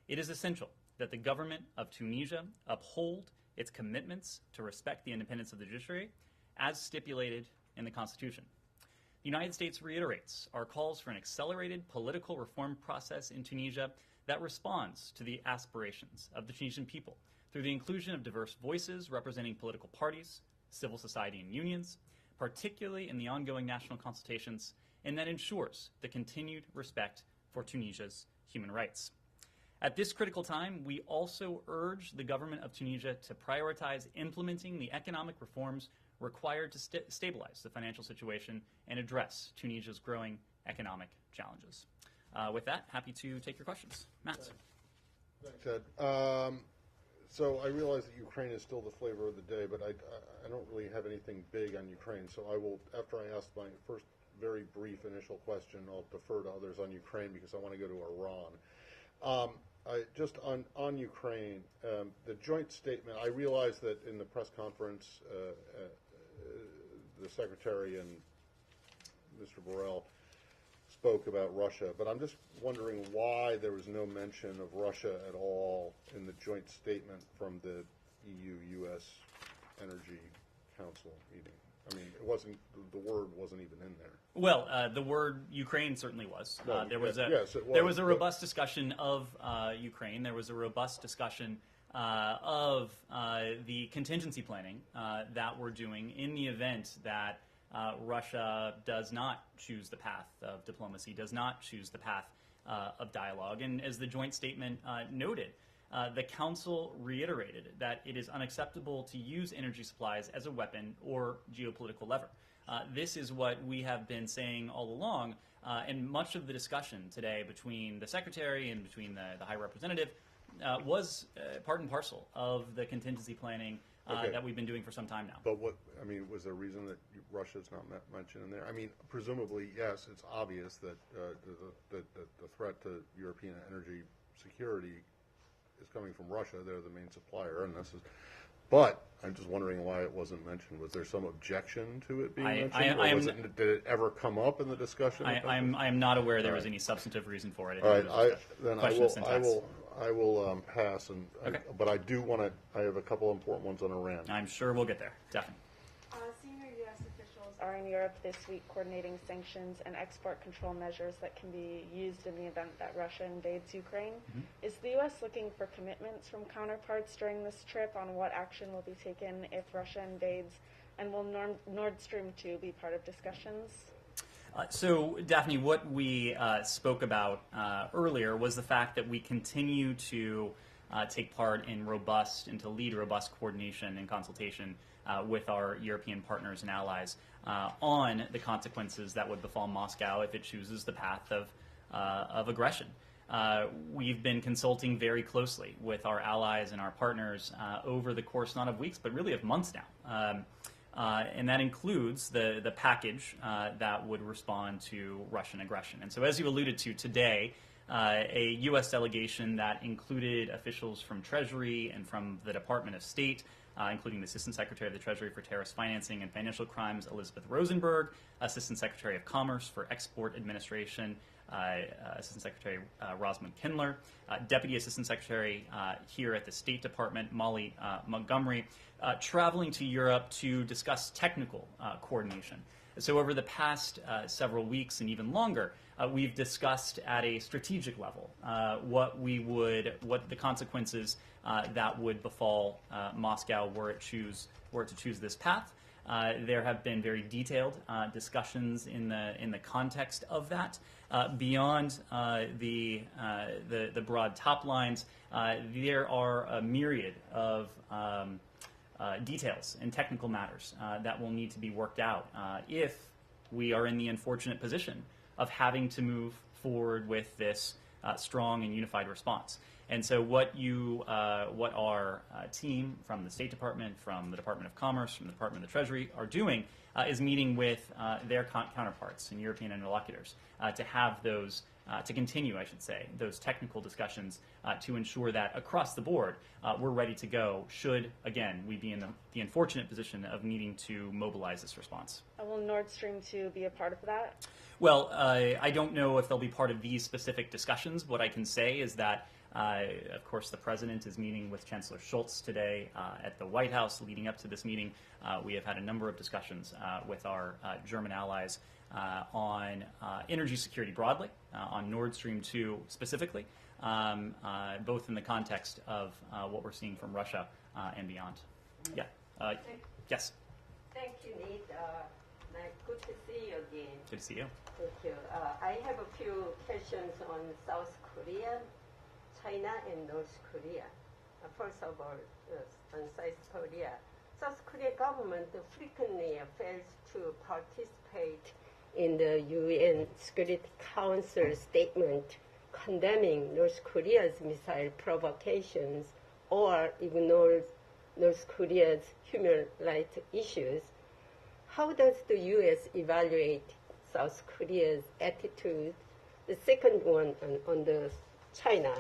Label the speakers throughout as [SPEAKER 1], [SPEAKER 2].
[SPEAKER 1] it is essential that the government of Tunisia uphold its commitments to respect the independence of the judiciary as stipulated in the Constitution. The United States reiterates our calls for an accelerated political reform process in Tunisia that responds to the aspirations of the Tunisian people through the inclusion of diverse voices representing political parties, civil society, and unions, particularly in the ongoing national consultations, and that ensures the continued respect for Tunisia's human rights. At this critical time, we also urge the government of Tunisia to prioritize implementing the economic reforms required to stabilize the financial situation and address Tunisia's growing economic challenges. With that, happy to take your questions. Matt.
[SPEAKER 2] Thanks, Ed. So I realize that Ukraine is still the flavor of the day, but I don't really have anything big on Ukraine. So I will, after I ask my first very brief initial question, I'll defer to others on Ukraine because I want to go to Iran. Just on Ukraine, the joint statement, I realize that in the press conference, the Secretary and Mr. Borrell spoke about Russia, but I'm just wondering why there was no mention of Russia at all in the joint statement from the EU-U.S. Energy Council meeting. I mean, it wasn't, the word wasn't even in there.
[SPEAKER 1] Well, the word Ukraine certainly was.
[SPEAKER 2] Well,
[SPEAKER 1] there was
[SPEAKER 2] there
[SPEAKER 1] was a robust discussion of Ukraine. There was a robust discussion of the contingency planning that we're doing in the event that Russia does not choose the path of diplomacy, does not choose the path of dialogue. And as the joint statement noted, the Council reiterated that it is unacceptable to use energy supplies as a weapon or geopolitical lever. This is what we have been saying all along, and much of the discussion today between the Secretary and between the High Representative was part and parcel of the contingency planning that we've been doing for some time now.
[SPEAKER 2] But what, I mean, was there a reason that Russia's not mentioned in there? I mean, presumably, yes, it's obvious that the threat to European energy security is coming from Russia. They're the main supplier, and this is. But I'm just wondering why it wasn't mentioned. Was there some objection to it being mentioned? Did it ever come up in the discussion?
[SPEAKER 1] I am not aware there was any substantive reason for it.
[SPEAKER 2] All right, I will pass, but I do want to. I have a couple important ones on Iran.
[SPEAKER 1] I'm sure we'll get there. Definitely.
[SPEAKER 3] Senior U.S. officials are in Europe this week coordinating sanctions and export control measures that can be used in the event that Russia invades Ukraine. Mm-hmm. Is the U.S. looking for commitments from counterparts during this trip on what action will be taken if Russia invades? And will Nord Stream 2 be part of discussions?
[SPEAKER 1] So, Daphne, what we spoke about earlier was the fact that we continue to take part in robust and to lead robust coordination and consultation with our European partners and allies on the consequences that would befall Moscow if it chooses the path of aggression. We've been consulting very closely with our allies and our partners over the course not of weeks, but really of months now. And that includes the package that would respond to Russian aggression. And so as you alluded to today, a U.S. delegation that included officials from Treasury and from the Department of State, including the Assistant Secretary of the Treasury for Terrorist Financing and Financial Crimes, Elizabeth Rosenberg, Assistant Secretary of Commerce for Export Administration, Assistant Secretary Rosamund Kindler, Deputy Assistant Secretary here at the State Department, Molly Montgomery, traveling to Europe to discuss technical coordination. So over the past several weeks and even longer, we've discussed at a strategic level what the consequences that would befall Moscow were it to choose this path. There have been very detailed discussions in the context of that. Beyond the broad top lines, there are a myriad of details and technical matters that will need to be worked out if we are in the unfortunate position of having to move forward with this strong and unified response. And so what our team from the State Department, from the Department of Commerce, from the Department of the Treasury are doing is meeting with their counterparts and European interlocutors to have those, to continue, I should say, those technical discussions to ensure that across the board we're ready to go should, again, we be in the unfortunate position of needing to mobilize this response.
[SPEAKER 3] Will Nord Stream 2 be a part of that?
[SPEAKER 1] Well, I don't know if they'll be part of these specific discussions. What I can say is that Of course, the president is meeting with Chancellor Scholz today at the White House. Leading up to this meeting, we have had a number of discussions with our German allies on energy security broadly, on Nord Stream 2 specifically, both in the context of what we're seeing from Russia and beyond. Yeah. Yes.
[SPEAKER 4] Thank you, Ned. Good to see you again.
[SPEAKER 1] Good to see you.
[SPEAKER 4] Thank you. I have a few questions on South Korea, China, and North Korea. First of all, on South Korea. South Korea government frequently fails to participate in the UN Security Council statement condemning North Korea's missile provocations or ignores North Korea's human rights issues. How does the U.S. evaluate South Korea's attitude? The second one on the China.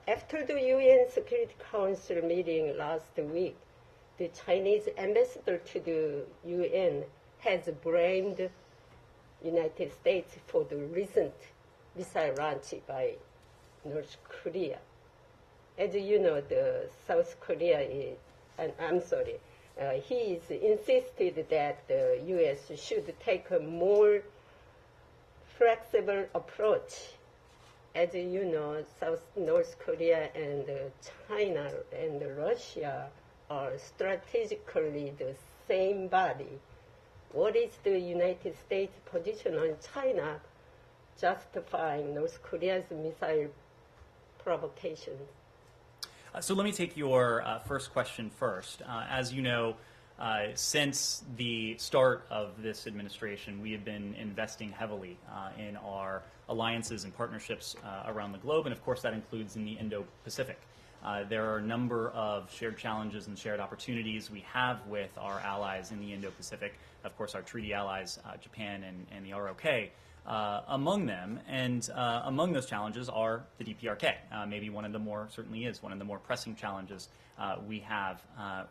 [SPEAKER 4] After the UN Security Council meeting last week, the Chinese ambassador to the UN has blamed United States for the recent missile launch by North Korea. As you know, the South Korea is, he is insisted that the U.S. should take a more flexible approach. As you know, North Korea and China and Russia are strategically the same body. What is the United States position on China justifying North Korea's missile provocations?
[SPEAKER 1] So let me take your first question first. As you know, since the start of this administration, we have been investing heavily in our alliances and partnerships around the globe, and of course that includes in the Indo-Pacific. There are a number of shared challenges and shared opportunities we have with our allies in the Indo-Pacific, of course our treaty allies, Japan and the ROK. Among them, and among those challenges are the DPRK. Maybe certainly is one of the more pressing challenges we have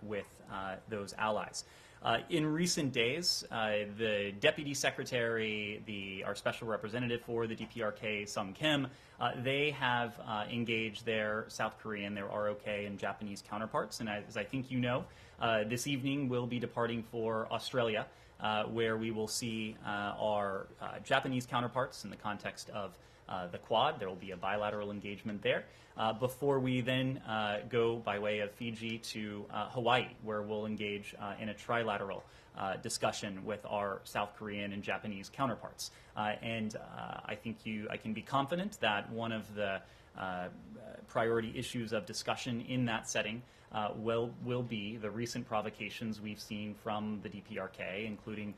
[SPEAKER 1] with those allies. In recent days, the Deputy Secretary, our Special Representative for the DPRK, Sung Kim, they have engaged their South Korean, their ROK, and Japanese counterparts. And as I think you know, this evening we'll be departing for Australia, where we will see our Japanese counterparts in the context of the Quad. There will be a bilateral engagement there before we then go by way of Fiji to Hawaii, where we'll engage in a trilateral discussion with our South Korean and Japanese counterparts. And I think I can be confident that one of the priority issues of discussion in that setting will be the recent provocations we've seen from the DPRK, including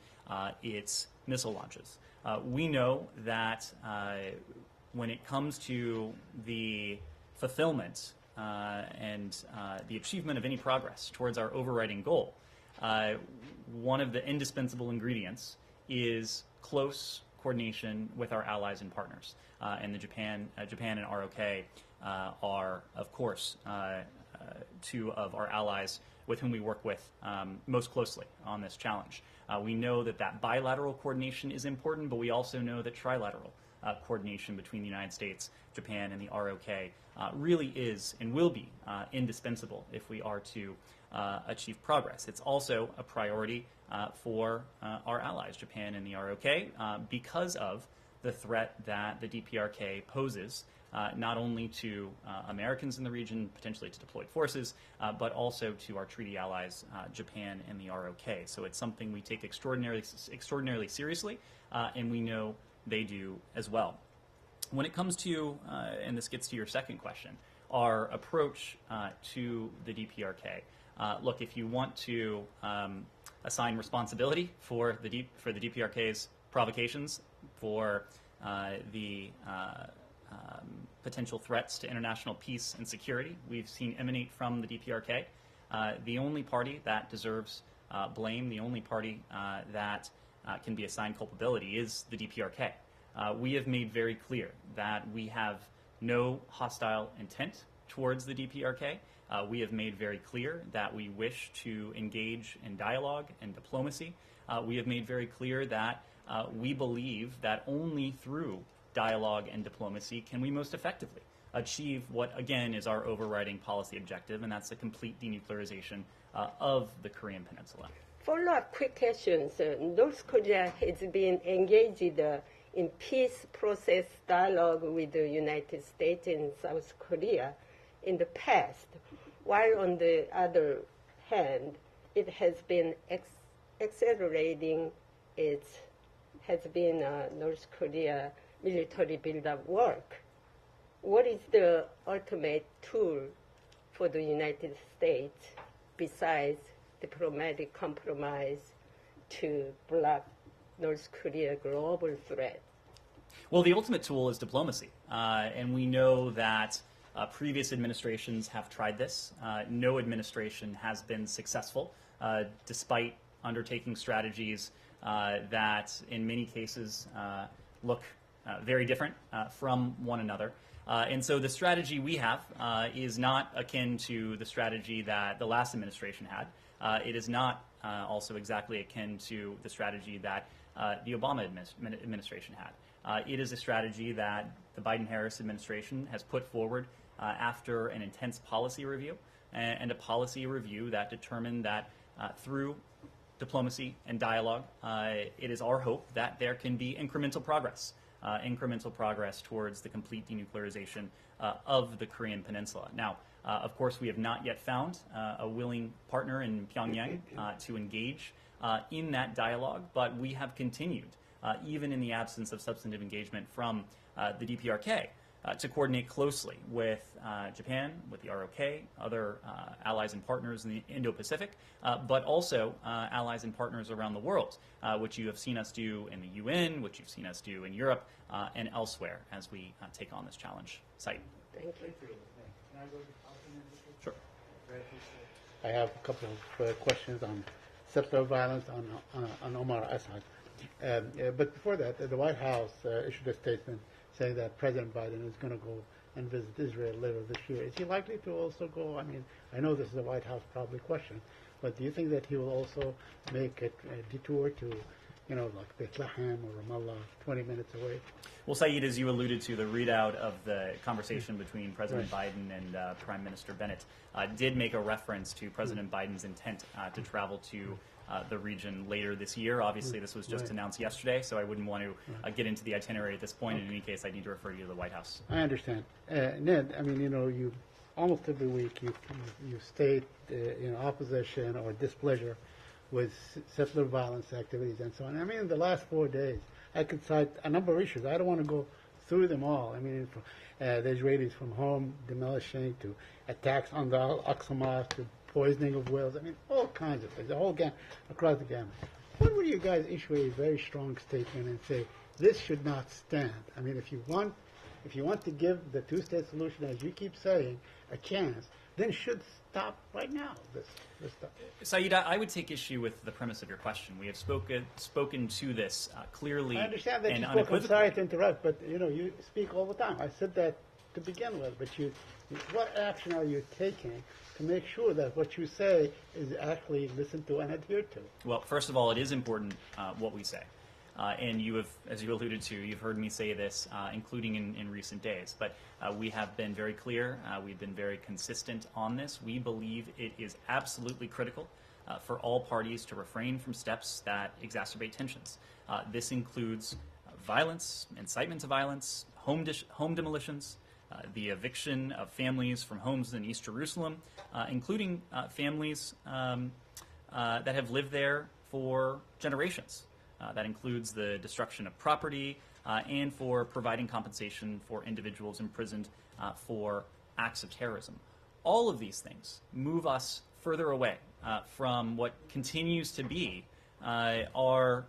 [SPEAKER 1] its missile launches. We know that when it comes to the fulfillment and the achievement of any progress towards our overriding goal, one of the indispensable ingredients is close coordination with our allies and partners. And Japan and ROK are, of course, two of our allies with whom we work with most closely on this challenge. We know that bilateral coordination is important, but we also know that trilateral coordination between the United States, Japan, and the ROK really is and will be indispensable if we are to achieve progress. It's also a priority for our allies, Japan and the ROK, because of the threat that the DPRK poses not only to Americans in the region, potentially to deployed forces, but also to our treaty allies, Japan and the ROK. So it's something we take extraordinarily seriously, and we know they do as well. When it comes to, and this gets to your second question, our approach to the DPRK. Look, if you want to assign responsibility for the DPRK's provocations, for the potential threats to international peace and security we've seen emanate from the DPRK, the only party that deserves blame, the only party that can be assigned culpability is the DPRK. We have made very clear that we have no hostile intent towards the DPRK. We have made very clear that we wish to engage in dialogue and diplomacy. We have made very clear that we believe that only through dialogue and diplomacy can we most effectively achieve what, again, is our overriding policy objective, and that's the complete denuclearization of the Korean Peninsula.
[SPEAKER 4] Follow-up quick questions. North Korea has been engaged in peace process dialogue with the United States and South Korea in the past, while on the other hand, it has been accelerating North Korea military build-up work. What is the ultimate tool for the United States besides diplomatic compromise to block North Korea's global threat?
[SPEAKER 1] Well, the ultimate tool is diplomacy, and we know that previous administrations have tried this. No administration has been successful, despite undertaking strategies that in many cases look very different from one another. And so the strategy we have is not akin to the strategy that the last administration had. It is not also exactly akin to the strategy that the Obama administration had. It is a strategy that the Biden-Harris administration has put forward after an intense policy review, and a policy review that determined that through diplomacy and dialogue, it is our hope that there can be incremental progress towards the complete denuclearization of the Korean Peninsula. Now, of course, we have not yet found a willing partner in Pyongyang to engage in that dialogue, but we have continued, even in the absence of substantive engagement from the DPRK, to coordinate closely with Japan, with the ROK, other allies and partners in the Indo-Pacific, but also allies and partners around the world, which you have seen us do in the UN, which you've seen us do in Europe and elsewhere as we take on this challenge site.
[SPEAKER 4] Thank you.
[SPEAKER 1] Sure.
[SPEAKER 5] I have a couple of questions on settler violence on Omar Assad. But before that, the White House issued a statement saying that President Biden is going to go and visit Israel later this year. Is he likely to also go? I mean, I know this is a White House probably question, but do you think that he will also make a detour to, like Bethlehem or Ramallah, 20 minutes away?
[SPEAKER 1] Well, Saeed, as you alluded to, the readout of the conversation between President Biden and Prime Minister Bennett did make a reference to President Biden's intent to travel to the region later this year. Obviously, this was just announced yesterday, so I wouldn't want to get into the itinerary at this point. In any case, I need to refer you to the White House.
[SPEAKER 5] I understand. Ned, I mean, you almost every week you state opposition or displeasure with settler violence activities and so on. I mean, in the last 4 days, I could cite a number of issues. I don't want to go through them all. I mean, the Israelis from home demolishing to attacks on the Al-Aqsa Mosque to poisoning of wells. I mean, all kinds of things, the whole across the gamut. When would you guys issue a very strong statement and say this should not stand? I mean, if you want to give the two-state solution, as you keep saying, a chance, then it should stop right now. This stuff.
[SPEAKER 1] Saeed, I would take issue with the premise of your question. We have spoken to this clearly.
[SPEAKER 5] I understand that
[SPEAKER 1] and
[SPEAKER 5] you spoke. I'm sorry to interrupt, but you speak all the time. I said that to begin with, but what action are you taking to make sure that what you say is actually listened to and adhered to?
[SPEAKER 1] Well, first of all, it is important what we say. And you have, as you alluded to, you've heard me say this, including in recent days. But we have been very clear. We've been very consistent on this. We believe it is absolutely critical for all parties to refrain from steps that exacerbate tensions. This includes violence, incitement to violence, home demolitions, the eviction of families from homes in East Jerusalem, including families that have lived there for generations. That includes the destruction of property and for providing compensation for individuals imprisoned for acts of terrorism. All of these things move us further away from what continues to be our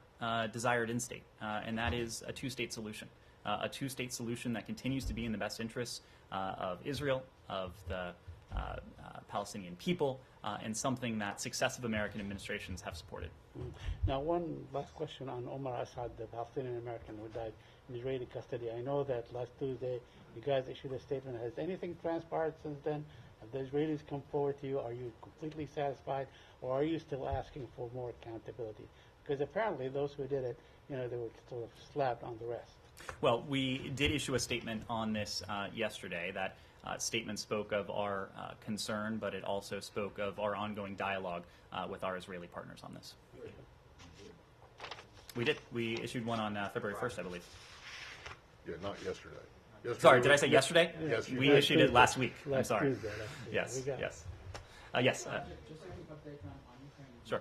[SPEAKER 1] desired end state, and that is a two-state solution. A two-state solution that continues to be in the best interests of Israel, of the Palestinian people, and something that successive American administrations have supported.
[SPEAKER 5] Now, one last question on Omar Assad, the Palestinian American who died in Israeli custody. I know that last Tuesday you guys issued a statement. Has anything transpired since then? Have the Israelis come forward to you? Are you completely satisfied, or are you still asking for more accountability? Because apparently those who did it, they were sort of slapped on the wrist.
[SPEAKER 1] Well, we did issue a statement on this yesterday. That statement spoke of our concern, but it also spoke of our ongoing dialogue with our Israeli partners on this. We did. We issued one on February 1st, I believe.
[SPEAKER 2] Yeah, not yesterday.
[SPEAKER 1] Sorry, did I say yesterday?
[SPEAKER 2] Yes, you
[SPEAKER 1] we
[SPEAKER 2] did.
[SPEAKER 1] issued it last week. I'm
[SPEAKER 5] Last
[SPEAKER 1] sorry.
[SPEAKER 5] Tuesday,
[SPEAKER 1] Yes,
[SPEAKER 5] we got it.
[SPEAKER 1] yes. Yes.
[SPEAKER 6] Just a quick update on Ukraine.
[SPEAKER 1] Sure.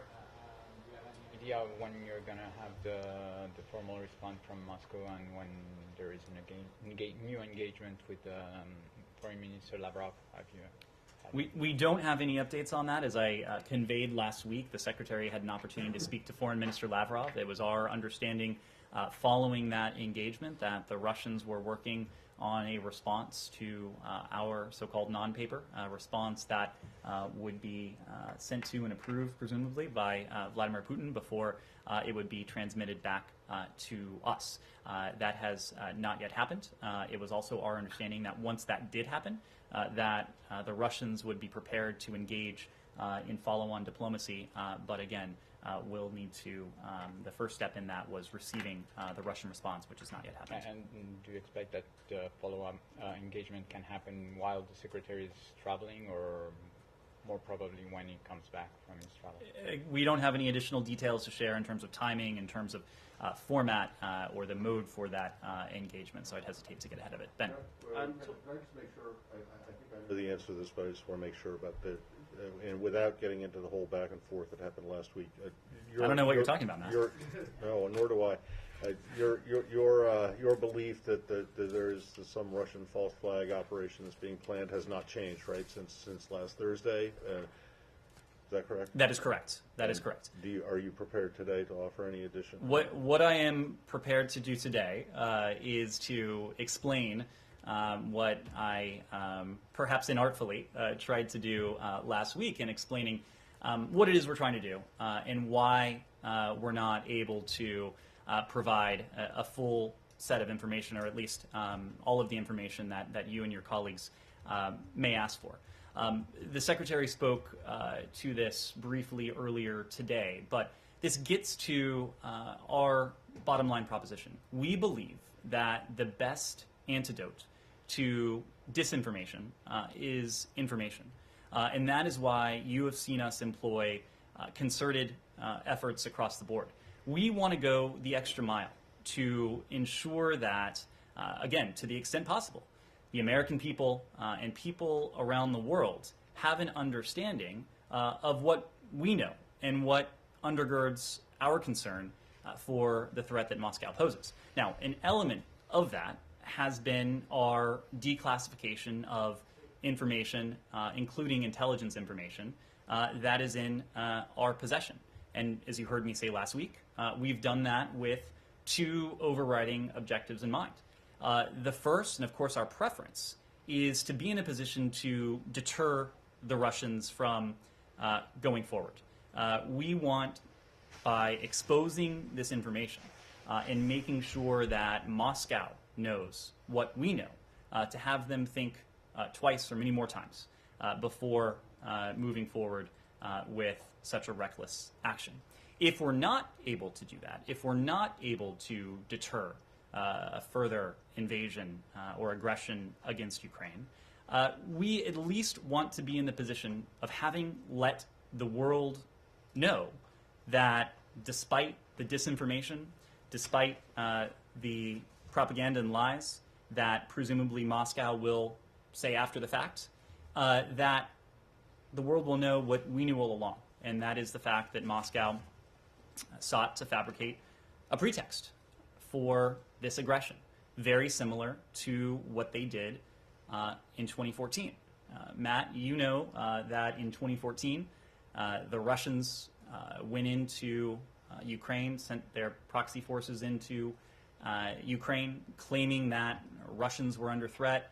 [SPEAKER 6] Do you have any idea of when you're going to have the formal response from Moscow and when there is new engagement with Foreign Minister Lavrov? Have you
[SPEAKER 1] We don't have any updates on that. As I conveyed last week, the Secretary had an opportunity to speak to Foreign Minister Lavrov. It was our understanding following that engagement that the Russians were working on a response to our so-called non-paper response that would be sent to and approved, presumably, by Vladimir Putin before it would be transmitted back to us. That has not yet happened. It was also our understanding that once that did happen, that the Russians would be prepared to engage in follow-on diplomacy, but again, will need to, the first step in that was receiving the Russian response, which has not yet happened.
[SPEAKER 6] And do you expect that follow-up engagement can happen while the Secretary is traveling, or more probably when he comes back from his travel?
[SPEAKER 1] We don't have any additional details to share in terms of timing, in terms of format, or the mode for that engagement, so I'd hesitate to get ahead of it. Ben?
[SPEAKER 2] Can I just make sure, I think I know the answer to this, but I just want to make sure about the, and without getting into the whole back and forth that happened last week.
[SPEAKER 1] I don't know what you're talking about, Matt.
[SPEAKER 2] No, nor do I. Your belief that there is some Russian false flag operation that's being planned has not changed, right, since last Thursday? Is that correct?
[SPEAKER 1] That is correct. That is correct.
[SPEAKER 2] Are you prepared today to offer any addition?
[SPEAKER 1] What I am prepared to do today is to explain what I perhaps inartfully tried to do last week in explaining what it is we're trying to do and why we're not able to provide a full set of information, or at least all of the information that you and your colleagues may ask for. The Secretary spoke to this briefly earlier today, but this gets to our bottom line proposition. We believe that the best antidote to disinformation is information. And that is why you have seen us employ concerted efforts across the board. We want to go the extra mile to ensure that, again, to the extent possible, the American people and people around the world have an understanding of what we know and what undergirds our concern for the threat that Moscow poses. Now, an element of that has been our declassification of information, including intelligence information, that is in our possession. And as you heard me say last week, we've done that with two overriding objectives in mind. The first, and of course our preference, is to be in a position to deter the Russians from going forward. We want, by exposing this information and making sure that Moscow knows what we know, to have them think twice or many more times before moving forward with such a reckless action. If we're not able to do that, if we're not able to deter a further invasion or aggression against Ukraine, we at least want to be in the position of having let the world know that despite the disinformation, despite the propaganda and lies that presumably Moscow will say after the fact, that the world will know what we knew all along, and that is the fact that Moscow sought to fabricate a pretext for this aggression, very similar to what they did in 2014. Matt, you know that in 2014, the Russians went into Ukraine, sent their proxy forces into Ukraine, claiming that Russians were under threat,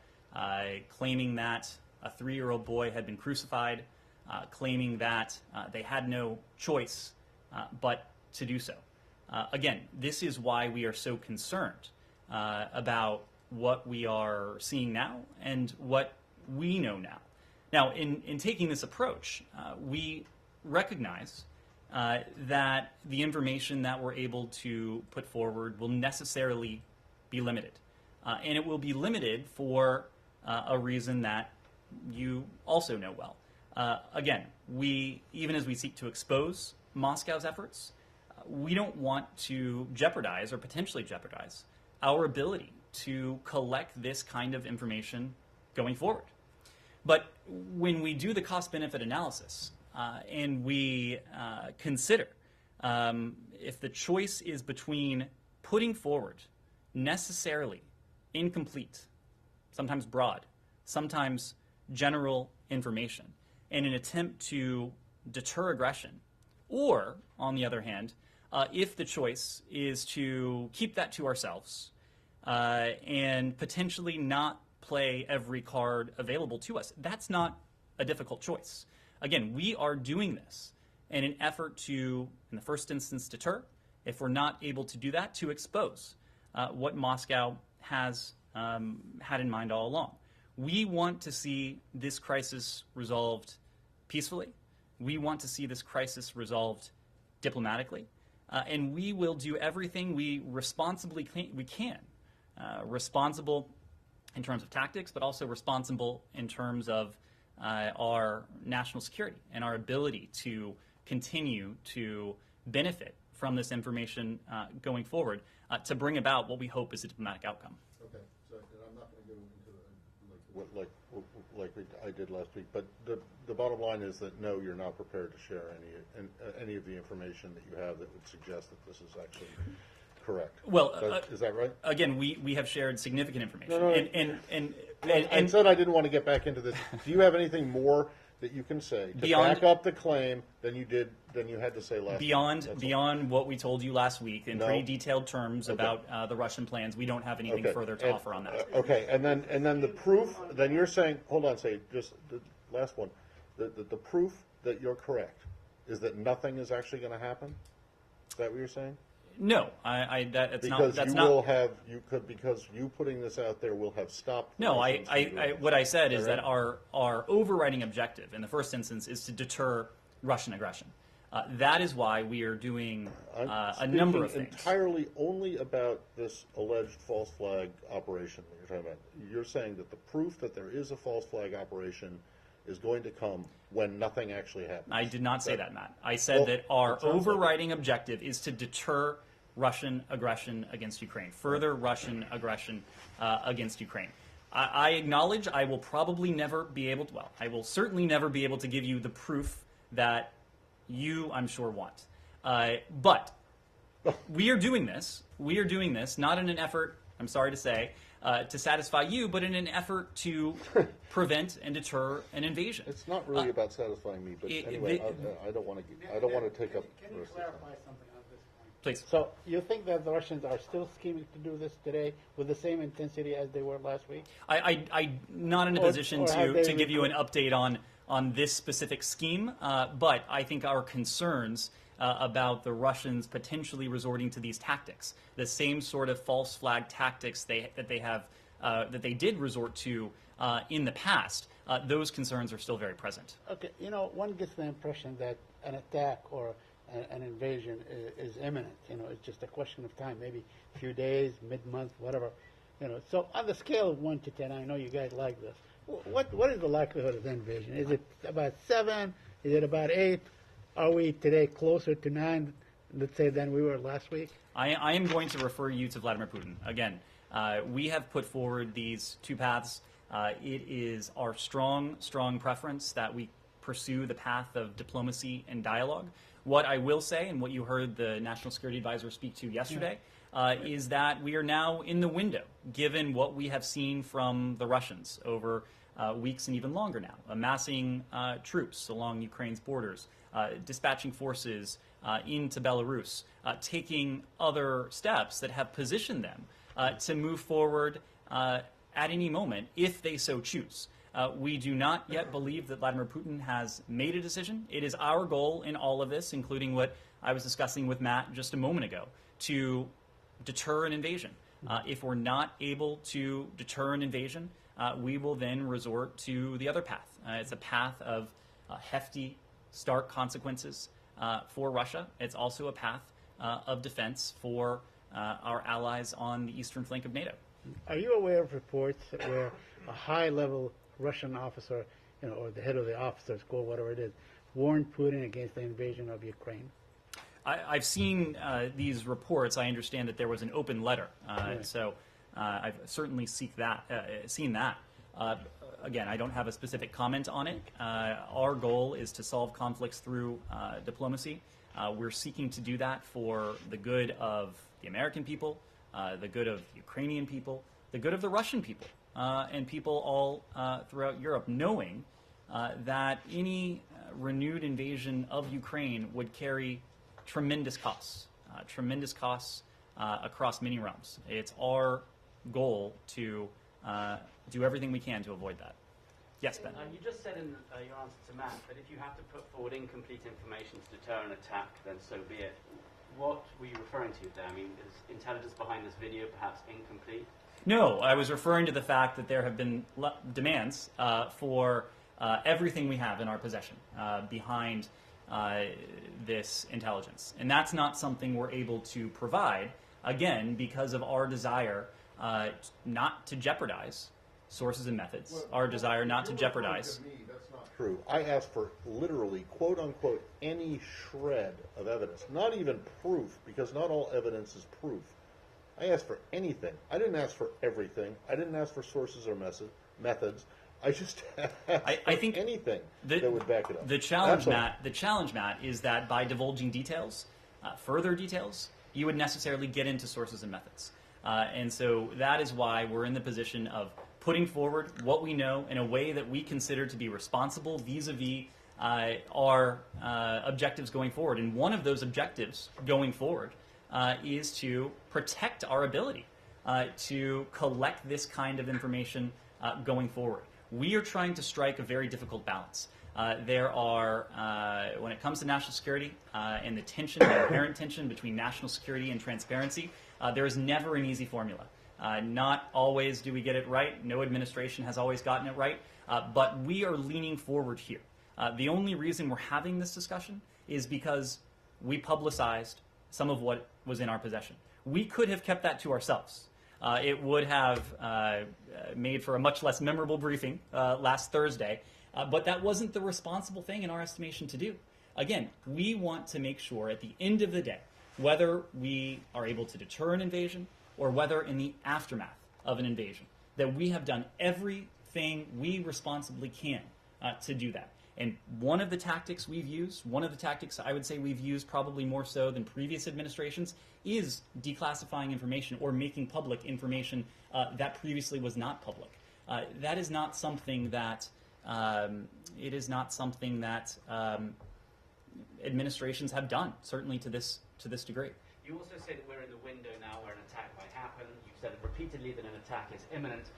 [SPEAKER 1] claiming that a 3-year-old boy had been crucified, claiming that they had no choice but to do so. Again, this is why we are so concerned about what we are seeing now and what we know now. Now, in taking this approach, we recognize that the information that we're able to put forward will necessarily be limited. And it will be limited for a reason that you also know well. Again, even as we seek to expose Moscow's efforts, we don't want to jeopardize or potentially jeopardize our ability to collect this kind of information going forward. But when we do the cost-benefit analysis and we consider if the choice is between putting forward necessarily incomplete, sometimes broad, sometimes general information in an attempt to deter aggression, or, on the other hand, if the choice is to keep that to ourselves and potentially not play every card available to us, that's not a difficult choice. Again, we are doing this in an effort to, in the first instance, deter. If we're not able to do that, to expose what Moscow has had in mind all along. We want to see this crisis resolved peacefully. We want to see this crisis resolved diplomatically. And we will do everything we responsibly can. Responsible in terms of tactics, but also responsible in terms of our national security and our ability to continue to benefit from this information going forward to bring about what we hope is a diplomatic outcome.
[SPEAKER 2] Okay, so I'm not going to go into like I did last week, but the bottom line is that no, you're not prepared to share any of the information that you have that would suggest that this is actually correct.
[SPEAKER 1] Well,
[SPEAKER 2] is that right?
[SPEAKER 1] Again, we have shared significant information,
[SPEAKER 2] No.
[SPEAKER 1] and
[SPEAKER 2] said I didn't want to get back into this. Do you have anything more that you can say to back up the claim than you had to say last week?
[SPEAKER 1] Beyond what we told you last week in pretty detailed terms about the Russian plans, we don't have anything further to offer on that.
[SPEAKER 2] Okay, and then the proof. Then you're saying, hold on, just the last one. The proof that you're correct is that nothing is actually going to happen. Is that what you're saying?
[SPEAKER 1] No,
[SPEAKER 2] because you putting this out there will have stopped.
[SPEAKER 1] No, what I said is that our overriding objective in the first instance is to deter Russian aggression. That is why we are doing a number of things.
[SPEAKER 2] Entirely only about this alleged false flag operation that you're talking about. You're saying that the proof that there is a false flag operation is going to come when nothing actually happens.
[SPEAKER 1] I did not say that, Matt. I said that our overriding objective is to deter Russian aggression against Ukraine, further Russian aggression against Ukraine. I acknowledge I will probably never be able to, I will certainly never be able to give you the proof that you, I'm sure, want. But we are doing this not in an effort, I'm sorry to say, to satisfy you, but in an effort to prevent and deter an invasion.
[SPEAKER 2] It's not really about satisfying me, but anyway, I don't want to take up.
[SPEAKER 5] Can you clarify something on this point?
[SPEAKER 1] Please.
[SPEAKER 5] So you think that the Russians are still scheming to do this today with the same intensity as they were last week?
[SPEAKER 1] I'm not in a position to give you an update on this specific scheme, but I think our concerns about the Russians potentially resorting to these tactics, the same sort of false flag tactics that they did resort to in the past, those concerns are still very present.
[SPEAKER 5] Okay, one gets the impression that an attack or an invasion is imminent. It's just a question of time, maybe a few days, mid-month, whatever. So on the scale of 1 to 10, I know you guys like this. What is the likelihood of the invasion? Is it about 7? Is it about 8? Are we today closer to 9, let's say, than we were last week?
[SPEAKER 1] I am going to refer you to Vladimir Putin. Again, we have put forward these two paths. It is our strong preference that we pursue the path of diplomacy and dialogue. What I will say, and what you heard the National Security Advisor speak to yesterday, is that we are now in the window, given what we have seen from the Russians over weeks and even longer now, amassing troops along Ukraine's borders, dispatching forces into Belarus, taking other steps that have positioned them to move forward at any moment if they so choose. We do not yet believe that Vladimir Putin has made a decision. It is our goal in all of this, including what I was discussing with Matt just a moment ago, to deter an invasion. If we're not able to deter an invasion, we will then resort to the other path. It's a path of hefty, stark consequences for Russia. It's also a path of defense for our allies on the eastern flank of NATO.
[SPEAKER 5] Are you aware of reports where a high-level Russian officer, or the head of the officers corps, whatever it is, warned Putin against the invasion of Ukraine?
[SPEAKER 1] I've seen these reports. I understand that there was an open letter, so I've certainly seen that. Again, I don't have a specific comment on it. Our goal is to solve conflicts through diplomacy. We're seeking to do that for the good of the American people, the good of Ukrainian people, the good of the Russian people, and people all throughout Europe, knowing that any renewed invasion of Ukraine would carry tremendous costs across many realms. It's our goal to do everything we can to avoid that. Yes, Ben?
[SPEAKER 7] You just said in your answer to Matt that if you have to put forward incomplete information to deter an attack, then so be it. What were you referring to there? I mean, is intelligence behind this video perhaps incomplete?
[SPEAKER 1] No, I was referring to the fact that there have been demands for everything we have in our possession behind this intelligence. And that's not something we're able to provide, again, because of our desire not to jeopardize sources and methods, our desire not to jeopardize.
[SPEAKER 2] That's not true. I asked for literally, quote unquote, any shred of evidence, not even proof, because not all evidence is proof. I asked for anything. I didn't ask for everything. I didn't ask for sources or methods. I just asked for anything that would back it up.
[SPEAKER 1] The challenge, Matt, is that by divulging details, further details, you would necessarily get into sources and methods. And so that is why we're in the position of putting forward what we know in a way that we consider to be responsible vis-a-vis our objectives going forward. And one of those objectives going forward is to protect our ability to collect this kind of information going forward. We are trying to strike a very difficult balance. There are, when it comes to national security and the tension, the inherent tension between national security and transparency, there is never an easy formula. Not always do we get it right. No administration has always gotten it right. But we are leaning forward here. The only reason we're having this discussion is because we publicized some of what was in our possession. We could have kept that to ourselves. It would have made for a much less memorable briefing last Thursday, but that wasn't the responsible thing in our estimation to do. Again, we want to make sure at the end of the day, whether we are able to deter an invasion or whether in the aftermath of an invasion, that we have done everything we responsibly can to do that. And one of the tactics we've used, one of the tactics I would say we've used probably more so than previous administrations, is declassifying information or making public information that previously was not public. That is not something that administrations have done, certainly to this degree.
[SPEAKER 7] You also say that we're in the window now where an attack might happen. You've said repeatedly that an attack is imminent.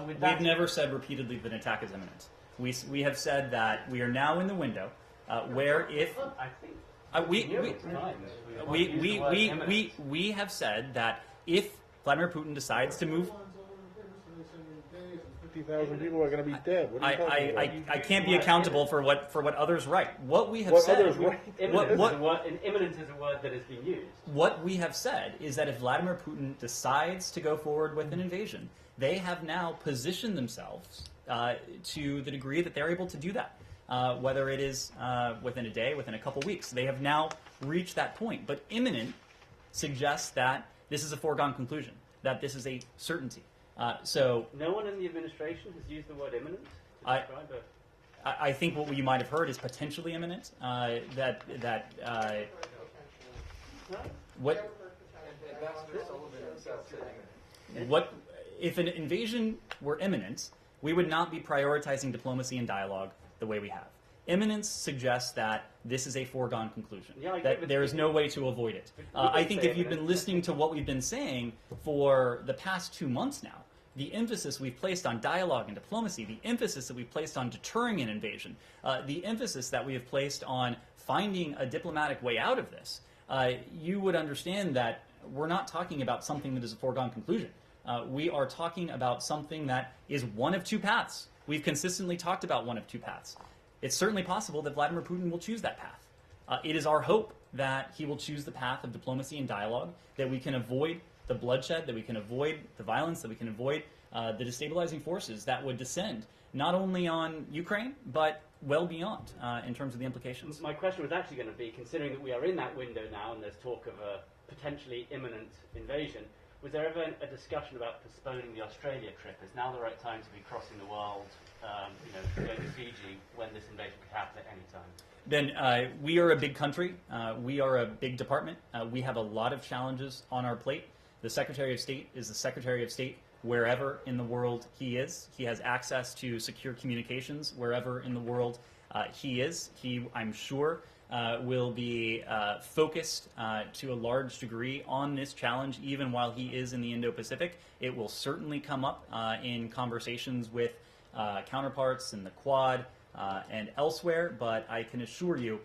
[SPEAKER 1] We've never said repeatedly that an attack is imminent. We have said that we are now in the window where if we have said that if Vladimir Putin decides to move.
[SPEAKER 2] 50,000 people are going to be dead. What are you talking about?
[SPEAKER 1] I can't be accountable for what others write. What we have said.
[SPEAKER 7] Imminent is a word that has been used.
[SPEAKER 1] What we have said is that if Vladimir Putin decides to go forward with an invasion, they have now positioned themselves to the degree that they're able to do that. Whether it is within a day, within a couple weeks, they have now reached that point. But imminent suggests that this is a foregone conclusion, that this is a certainty. So
[SPEAKER 7] no one in the administration has used the word imminent to describe it.
[SPEAKER 1] I think what you might have heard is potentially imminent. What if an invasion were imminent? We would not be prioritizing diplomacy and dialogue the way we have. Imminence suggests that this is a foregone conclusion, that there is no way to avoid it. I think if you've been listening to what we've been saying for the past 2 months now, the emphasis we've placed on dialogue and diplomacy, the emphasis that we've placed on deterring an invasion, the emphasis that we have placed on finding a diplomatic way out of this, you would understand that we're not talking about something that is a foregone conclusion. We are talking about something that is one of two paths. We've consistently talked about one of two paths. It's certainly possible that Vladimir Putin will choose that path. It is our hope that he will choose the path of diplomacy and dialogue, that we can avoid the bloodshed, that we can avoid the violence, that we can avoid the destabilizing forces that would descend not only on Ukraine, but well beyond in terms of the implications.
[SPEAKER 7] My question was actually going to be, considering that we are in that window now and there's talk of a potentially imminent invasion, was there ever a discussion about postponing the Australia trip? Is now the right time to be crossing the world, going to Fiji when this invasion could happen at any time?
[SPEAKER 1] Ben, we are a big country. We are a big department. We have a lot of challenges on our plate. The Secretary of State is the Secretary of State wherever in the world he is. He has access to secure communications wherever in the world he is. He, I'm sure, will be focused to a large degree on this challenge even while he is in the Indo-Pacific. It will certainly come up in conversations with counterparts in the Quad and elsewhere, but I can assure you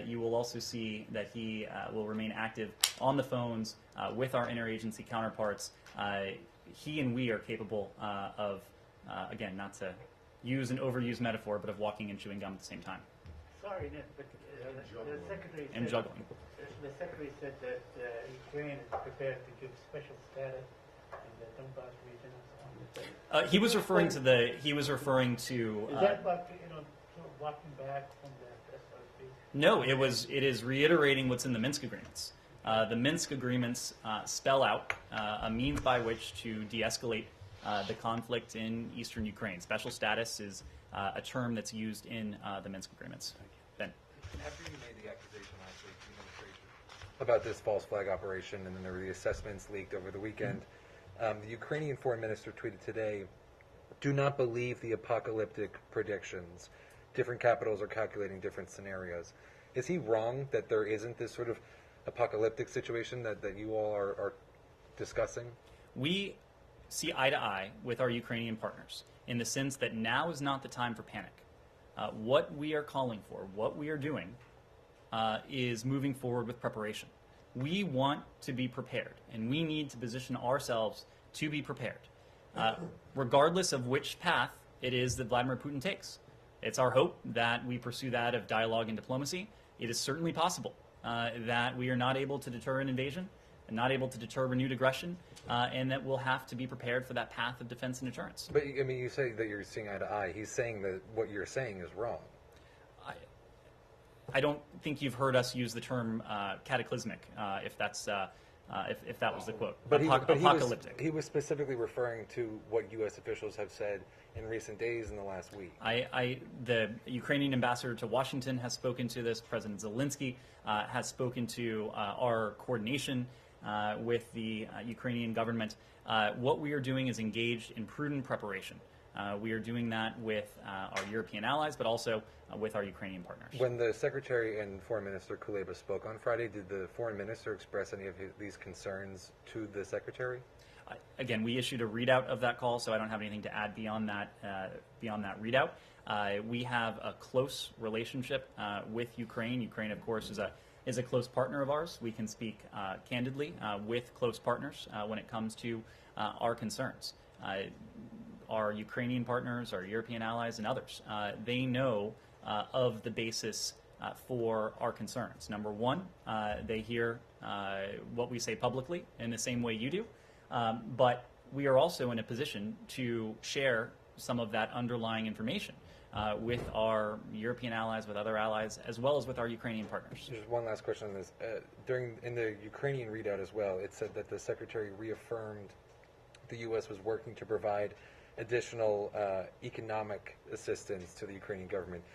[SPEAKER 1] you will also see that he will remain active on the phones with our interagency counterparts. He and we are capable of, again, not to use an overused metaphor, but of walking and chewing gum at the same time.
[SPEAKER 5] Sorry, Ned, but the Secretary
[SPEAKER 1] And juggling.
[SPEAKER 5] The Secretary said that Ukraine is prepared to give special status in the Donbass region and so on.
[SPEAKER 1] He was referring to the. He was referring to.
[SPEAKER 5] Is that about sort of walking back from the SRP?
[SPEAKER 1] No, it is reiterating what's in the Minsk agreements. The Minsk agreements spell out a means by which to de-escalate the conflict in eastern Ukraine. Special status is a term that's used in the Minsk agreements. Ben.
[SPEAKER 8] After you made the accusation last week to the administration about this false flag operation, and then there were the assessments leaked over the weekend, the Ukrainian foreign minister tweeted today, "Do not believe the apocalyptic predictions. Different capitals are calculating different scenarios." Is he wrong that there isn't this sort of apocalyptic situation that you all are discussing?
[SPEAKER 1] We see eye to eye with our Ukrainian partners in the sense that now is not the time for panic. What we are calling for, what we are doing, is moving forward with preparation. We want to be prepared, and we need to position ourselves to be prepared, regardless of which path it is that Vladimir Putin takes. It's our hope that we pursue that of dialogue and diplomacy. It is certainly possible that we are not able to deter an invasion, and not able to deter renewed aggression, and that we'll have to be prepared for that path of defense and deterrence.
[SPEAKER 8] But, I mean, you say that you're seeing eye to eye. He's saying that what you're saying is wrong.
[SPEAKER 1] I don't think you've heard us use the term cataclysmic, if that's if that was the quote.
[SPEAKER 8] But
[SPEAKER 1] apocalyptic.
[SPEAKER 8] He was specifically referring to what U.S. officials have said in recent days in the last week.
[SPEAKER 1] The Ukrainian ambassador to Washington has spoken to this. President Zelensky has spoken to our coordination with the Ukrainian government. What we are doing is engaged in prudent preparation. We are doing that with our European allies, but also with our Ukrainian partners.
[SPEAKER 8] When the Secretary and Foreign Minister Kuleba spoke on Friday, did the Foreign Minister express any of these concerns to the Secretary?
[SPEAKER 1] Again, we issued a readout of that call, so I don't have anything to add beyond that readout. We have a close relationship with Ukraine. Ukraine, of course, is a close partner of ours. We can speak candidly with close partners when it comes to our concerns. Our Ukrainian partners, our European allies, and others, they know of the basis for our concerns. Number one, they hear what we say publicly in the same way you do, but we are also in a position to share some of that underlying information with our European allies, with other allies, as well as with our Ukrainian partners.
[SPEAKER 8] Just one last question on this. In the Ukrainian readout as well, it said that the Secretary reaffirmed the U.S. was working to provide additional economic assistance to the Ukrainian government.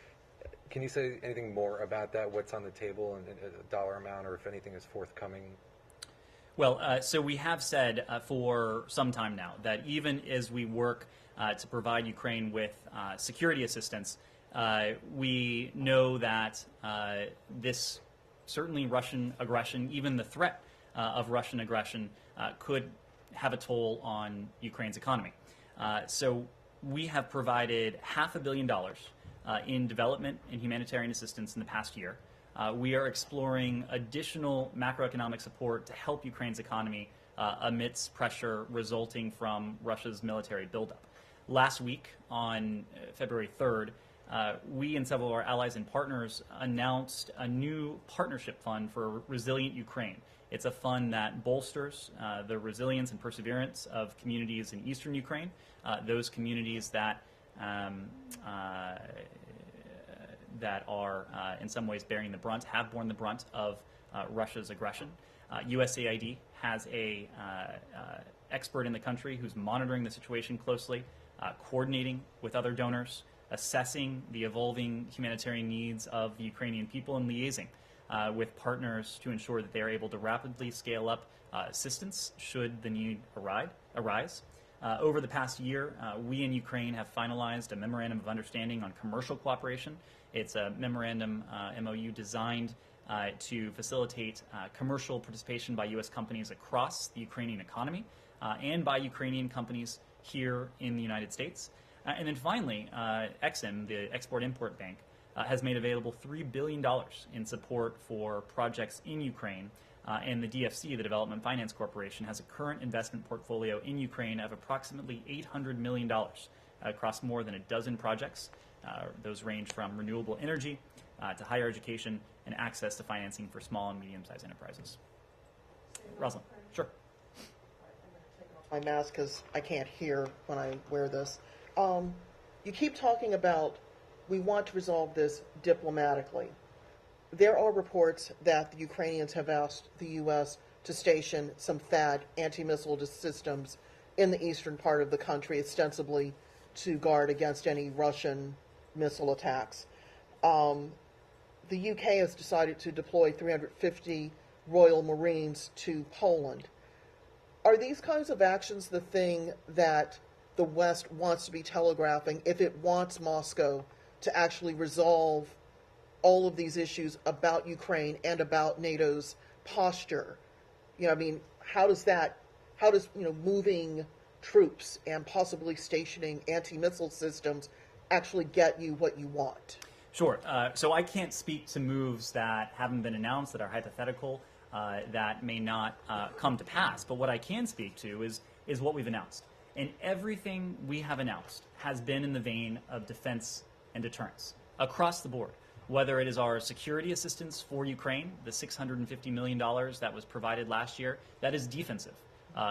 [SPEAKER 8] Can you say anything more about that? What's on the table and a dollar amount, or if anything is forthcoming?
[SPEAKER 1] Well, so we have said for some time now that even as we work to provide Ukraine with security assistance, we know that this certainly Russian aggression, even the threat of Russian aggression, could have a toll on Ukraine's economy. So we have provided $500 million in development and humanitarian assistance in the past year. We are exploring additional macroeconomic support to help Ukraine's economy amidst pressure resulting from Russia's military buildup. Last week, on February 3rd, we and several of our allies and partners announced a new partnership fund for resilient Ukraine. It's a fund that bolsters the resilience and perseverance of communities in eastern Ukraine, those communities that that are in some ways bearing the brunt, have borne the brunt of Russia's aggression. USAID has a expert in the country who's monitoring the situation closely, coordinating with other donors, assessing the evolving humanitarian needs of the Ukrainian people, and liaising with partners to ensure that they are able to rapidly scale up assistance should the need arise. Over the past year, we in Ukraine have finalized a memorandum of understanding on commercial cooperation. It's a memorandum MOU designed to facilitate commercial participation by U.S. companies across the Ukrainian economy and by Ukrainian companies here in the United States. And then finally, EXIM, the Export-Import Bank, has made available $3 billion in support for projects in Ukraine. And the DFC, the Development Finance Corporation, has a current investment portfolio in Ukraine of approximately $800 million across more than a dozen projects. Those range from renewable energy to higher education and access to financing for small and medium-sized enterprises. Rosalind, sure.
[SPEAKER 9] My mask because I can't hear when I wear this. You keep talking about we want to resolve this diplomatically. There are reports that the Ukrainians have asked the U.S. to station some THAAD anti-missile systems in the eastern part of the country, ostensibly to guard against any Russian missile attacks. The UK has decided to deploy 350 Royal Marines to Poland. Are these kinds of actions the thing that the West wants to be telegraphing if it wants Moscow to actually resolve all of these issues about Ukraine and about NATO's posture? You know, I mean, how does moving troops and possibly stationing anti-missile systems actually get you what you want?
[SPEAKER 1] Sure. So I can't speak to moves that haven't been announced, that are hypothetical, that may not come to pass. But what I can speak to is what we've announced. And everything we have announced has been in the vein of defense and deterrence across the board. Whether it is our security assistance for Ukraine, the $650 million that was provided last year, that is defensive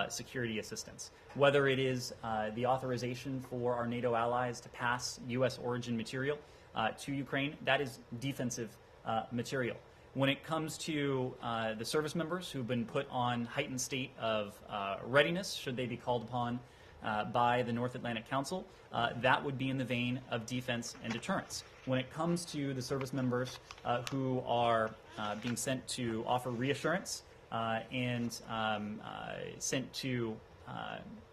[SPEAKER 1] security assistance. Whether it is the authorization for our NATO allies to pass U.S. origin material to Ukraine, that is defensive material. When it comes to the service members who've been put on heightened state of readiness, should they be called upon by the North Atlantic Council, that would be in the vein of defense and deterrence. When it comes to the service members who are being sent to offer reassurance and sent to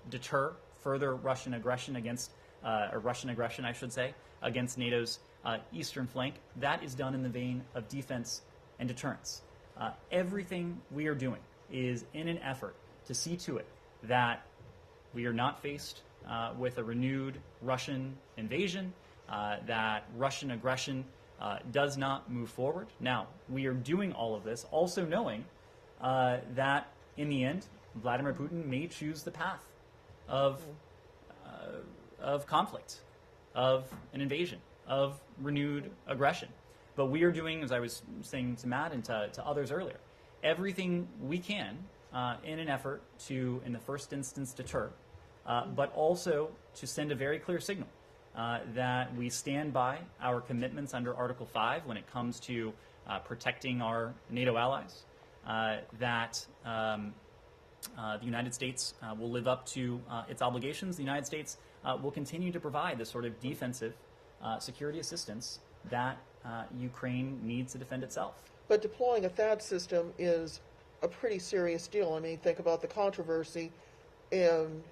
[SPEAKER 1] deter further Russian aggression against, or Russian aggression, I should say, against NATO's eastern flank, that is done in the vein of defense and deterrence. Everything we are doing is in an effort to see to it that we are not faced with a renewed Russian invasion, that Russian aggression does not move forward. Now, we are doing all of this also knowing that in the end, Vladimir Putin may choose the path of conflict, of an invasion, of renewed aggression. But we are doing, as I was saying to Matt and to others earlier, everything we can in an effort to, in the first instance, deter, but also to send a very clear signal that we stand by our commitments under Article 5 when it comes to protecting our NATO allies, that the United States will live up to its obligations. The United States will continue to provide the sort of defensive security assistance that Ukraine needs to defend itself.
[SPEAKER 9] But deploying a THAAD system is a pretty serious deal. I mean, think about the controversy in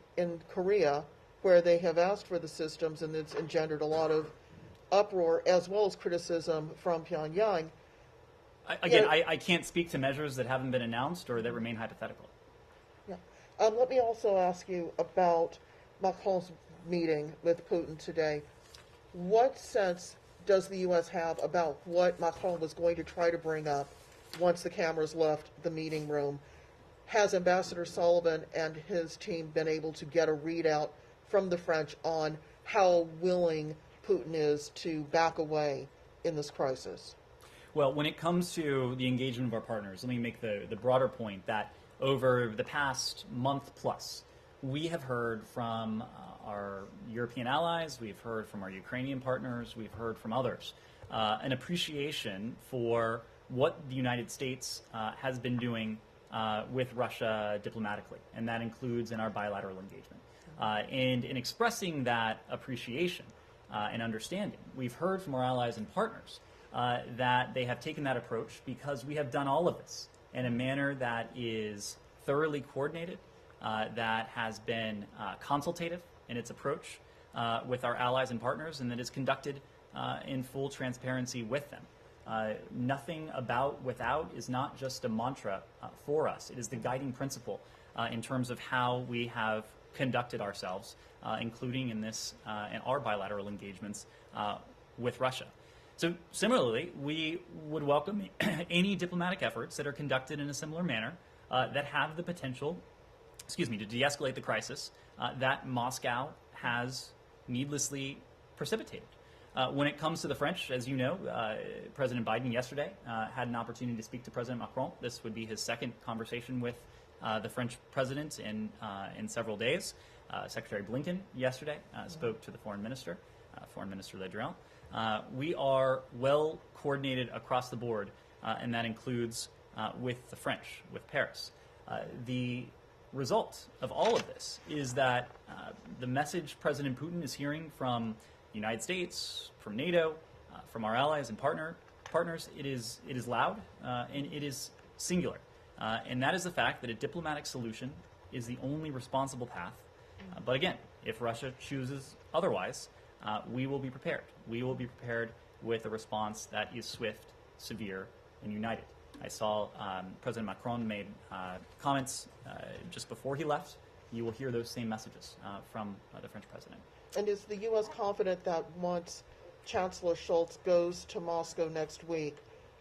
[SPEAKER 9] Korea, where they have asked for the systems, and it's engendered a lot of uproar as well as criticism from Pyongyang.
[SPEAKER 1] I can't speak to measures that haven't been announced or that remain hypothetical.
[SPEAKER 9] Yeah. Let me also ask you about Macron's meeting with Putin today. What sense does the U.S. have about what Macron was going to try to bring up once the cameras left the meeting room? Has Ambassador Sullivan and his team been able to get a readout from the French on how willing Putin is to back away in this crisis?
[SPEAKER 1] Well, when it comes to the engagement of our partners, let me make the broader point that over the past month plus, we have heard from our European allies, we've heard from our Ukrainian partners, we've heard from others, an appreciation for what the United States has been doing with Russia diplomatically, and that includes in our bilateral engagement. And in expressing that appreciation and understanding, we've heard from our allies and partners that they have taken that approach because we have done all of this in a manner that is thoroughly coordinated, that has been consultative in its approach with our allies and partners, and that is conducted in full transparency with them. Nothing about without is not just a mantra for us. It is the guiding principle in terms of how we have conducted ourselves, including in our bilateral engagements with Russia. So similarly, we would welcome any diplomatic efforts that are conducted in a similar manner that have the potential, to de-escalate the crisis that Moscow has needlessly precipitated. When it comes to the French, as you know, President Biden yesterday had an opportunity to speak to President Macron. This would be his second conversation with the French president in several days. Secretary Blinken yesterday spoke to the Foreign Minister Le Drian. We are well coordinated across the board, and that includes with the French, with Paris. The result of all of this is that the message President Putin is hearing from the United States, from NATO, from our allies and partners, it is loud and it is singular. And that is the fact that a diplomatic solution is the only responsible path. But again, if Russia chooses otherwise, we will be prepared. We will be prepared with a response that is swift, severe, and united. I saw President Macron made comments just before he left. You will hear those same messages from the French president.
[SPEAKER 9] And is the U.S. confident that once Chancellor Scholz goes to Moscow next week,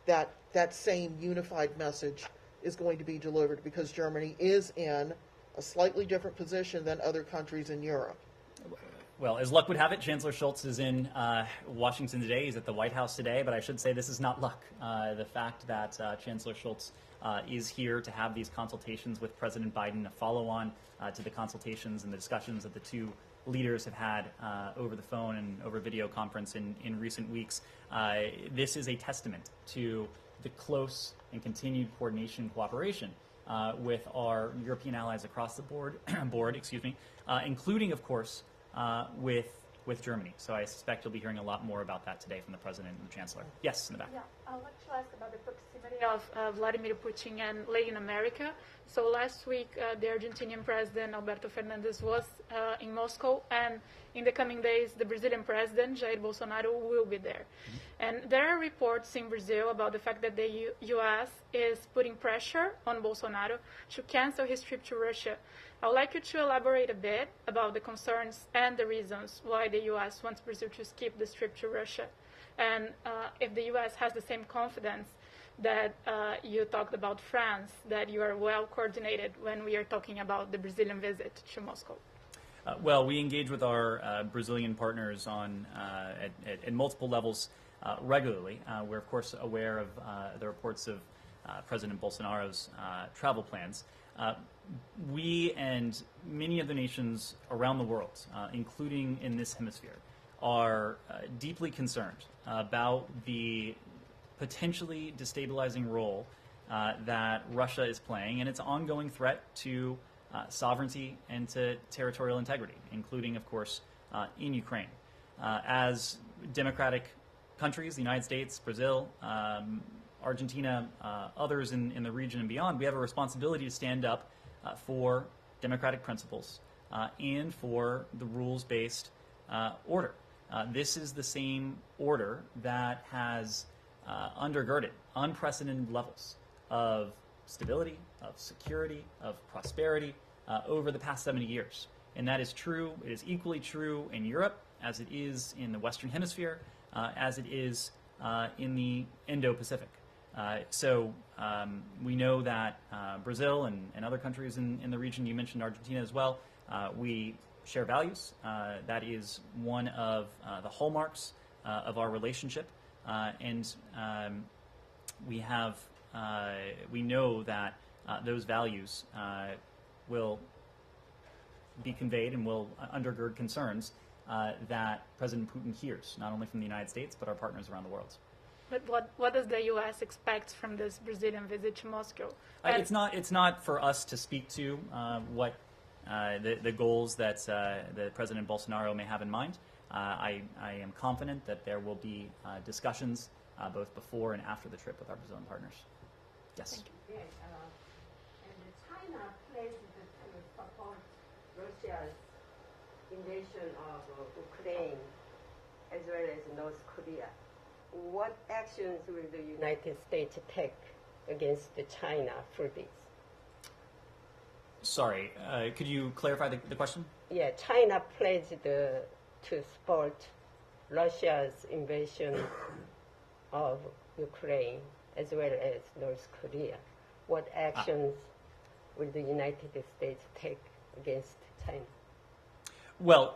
[SPEAKER 9] that that same unified message is going to be delivered, because Germany is in a slightly different position than other countries in Europe?
[SPEAKER 1] Well, as luck would have it, Chancellor Scholz is in Washington today. He's at the White House today, but I should say this is not luck. The fact that Chancellor Scholz is here to have these consultations with President Biden, a follow-on to the consultations and the discussions that the two leaders have had over the phone and over video conference in recent weeks. This is a testament to the close and continued coordination and cooperation with our European allies across the board, including, of course, with Germany. So I suspect you'll be hearing a lot more about that today from the President and the Chancellor. Yes, in the back.
[SPEAKER 10] Yeah, I'd like to ask about the proximity of Vladimir Putin and Latin America. So last week, the Argentinian President Alberto Fernandez was in Moscow, and in the coming days, the Brazilian President Jair Bolsonaro will be there. Mm-hmm. And there are reports in Brazil about the fact that the U.S. is putting pressure on Bolsonaro to cancel his trip to Russia. I would like you to elaborate a bit about the concerns and the reasons why the U.S. wants Brazil to skip this trip to Russia, and if the U.S. has the same confidence that you talked about France, that you are well coordinated when we are talking about the Brazilian visit to Moscow.
[SPEAKER 1] Well, we engage with our Brazilian partners at multiple levels regularly. We're, of course, aware of the reports of President Bolsonaro's travel plans. We and many of the nations around the world, including in this hemisphere, are deeply concerned about the potentially destabilizing role that Russia is playing and its ongoing threat to sovereignty and to territorial integrity, including, of course, in Ukraine. As democratic countries, the United States, Brazil, Argentina, others in the region and beyond, we have a responsibility to stand up for democratic principles and for the rules-based order. This is the same order that has undergirded unprecedented levels of stability, of security, of prosperity over the past 70 years. And that is true. It is equally true in Europe as it is in the Western Hemisphere, as it is in the Indo-Pacific. So we know that Brazil and other countries in the region, you mentioned Argentina as well, we share values. That is one of the hallmarks of our relationship, and we know that those values will be conveyed and will undergird concerns that President Putin hears, not only from the United States, but our partners around the world.
[SPEAKER 10] But what does the U.S. expect from this Brazilian visit to Moscow?
[SPEAKER 1] It's not for us to speak to what the goals that President Bolsonaro may have in mind. I am confident that there will be discussions both before and after the trip with our Brazilian partners. Yes.
[SPEAKER 10] Thank you.
[SPEAKER 4] Yes, and China pledged to support Russia's invasion of Ukraine as well as North Korea. What actions will the United States take against China for this?
[SPEAKER 1] Sorry, could you clarify the question?
[SPEAKER 4] Yeah, China pledged to support Russia's invasion of Ukraine as well as North Korea. What actions will the United States take against China?
[SPEAKER 1] Well,